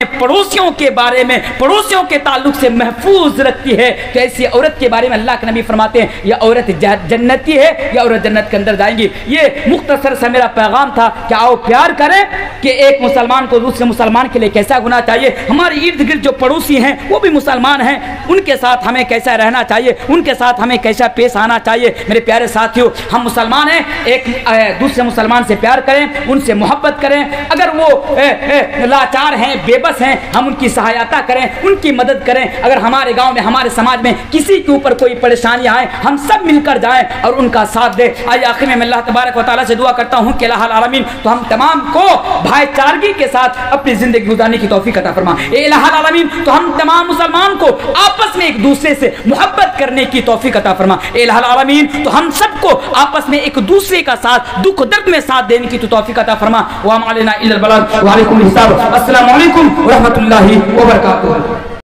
पड़ोसियों के बारे में, पड़ोसियों के ताल्लुक से महफूज रखती है, तो ऐसी औरत के बारे में अल्लाह के नबी फरमाते हैं यह औरत जन्नती है, यह औरत जन्नत के अंदर जाएंगी। ये मुख्तसर सा मेरा पैगाम था कि आओ प्यार करें कि एक मुसलमान को दूसरे मुसलमान के लिए कैसा होना चाहिए, हमारे इर्द गिर्द जो पड़ोसी हैं वो भी मुसलमान हैं, उनके साथ हमें कैसा रहना चाहिए, उनके साथ हमें कैसा पेश आना चाहिए। मेरे प्यारे साथियों, हम मुसलमान हैं, एक दूसरे मुसलमान से प्यार करें, उनसे मोहब्बत करें, अगर वो लाचार हैं, बेबस हैं, हम उनकी सहायता करें, उनकी मदद करें। अगर हमारे गांव में, हमारे समाज में किसी के ऊपर कोई परेशानियां आए, हम सब मिलकर जाएं और उनका साथ दें। आइए आखिर में मैं अल्लाह तबारक व तआला से दुआ करता हूं कि इलाहुल आलमीन तो हम तमाम को भाईचारगी के साथ अपनी जिंदगी गुजारने की तौफीक अता फरमा। इलाहुल आलमीन तो हम तमाम मुसलमान को आपस में एक दूसरे से मोहब्बत करने की तौफीक अता फरमा। इलाहुल आलमीन तो हम सबको आपस में एक दूसरे का साथ दुख दर्द में साथ देने की तौफीक अता फरमा। व मा अलैना इल्लल बलाग व अलैकुम हिसाब। अस्सलामु अलैकुम व रहमतुल्लाहि व बरकातुहू।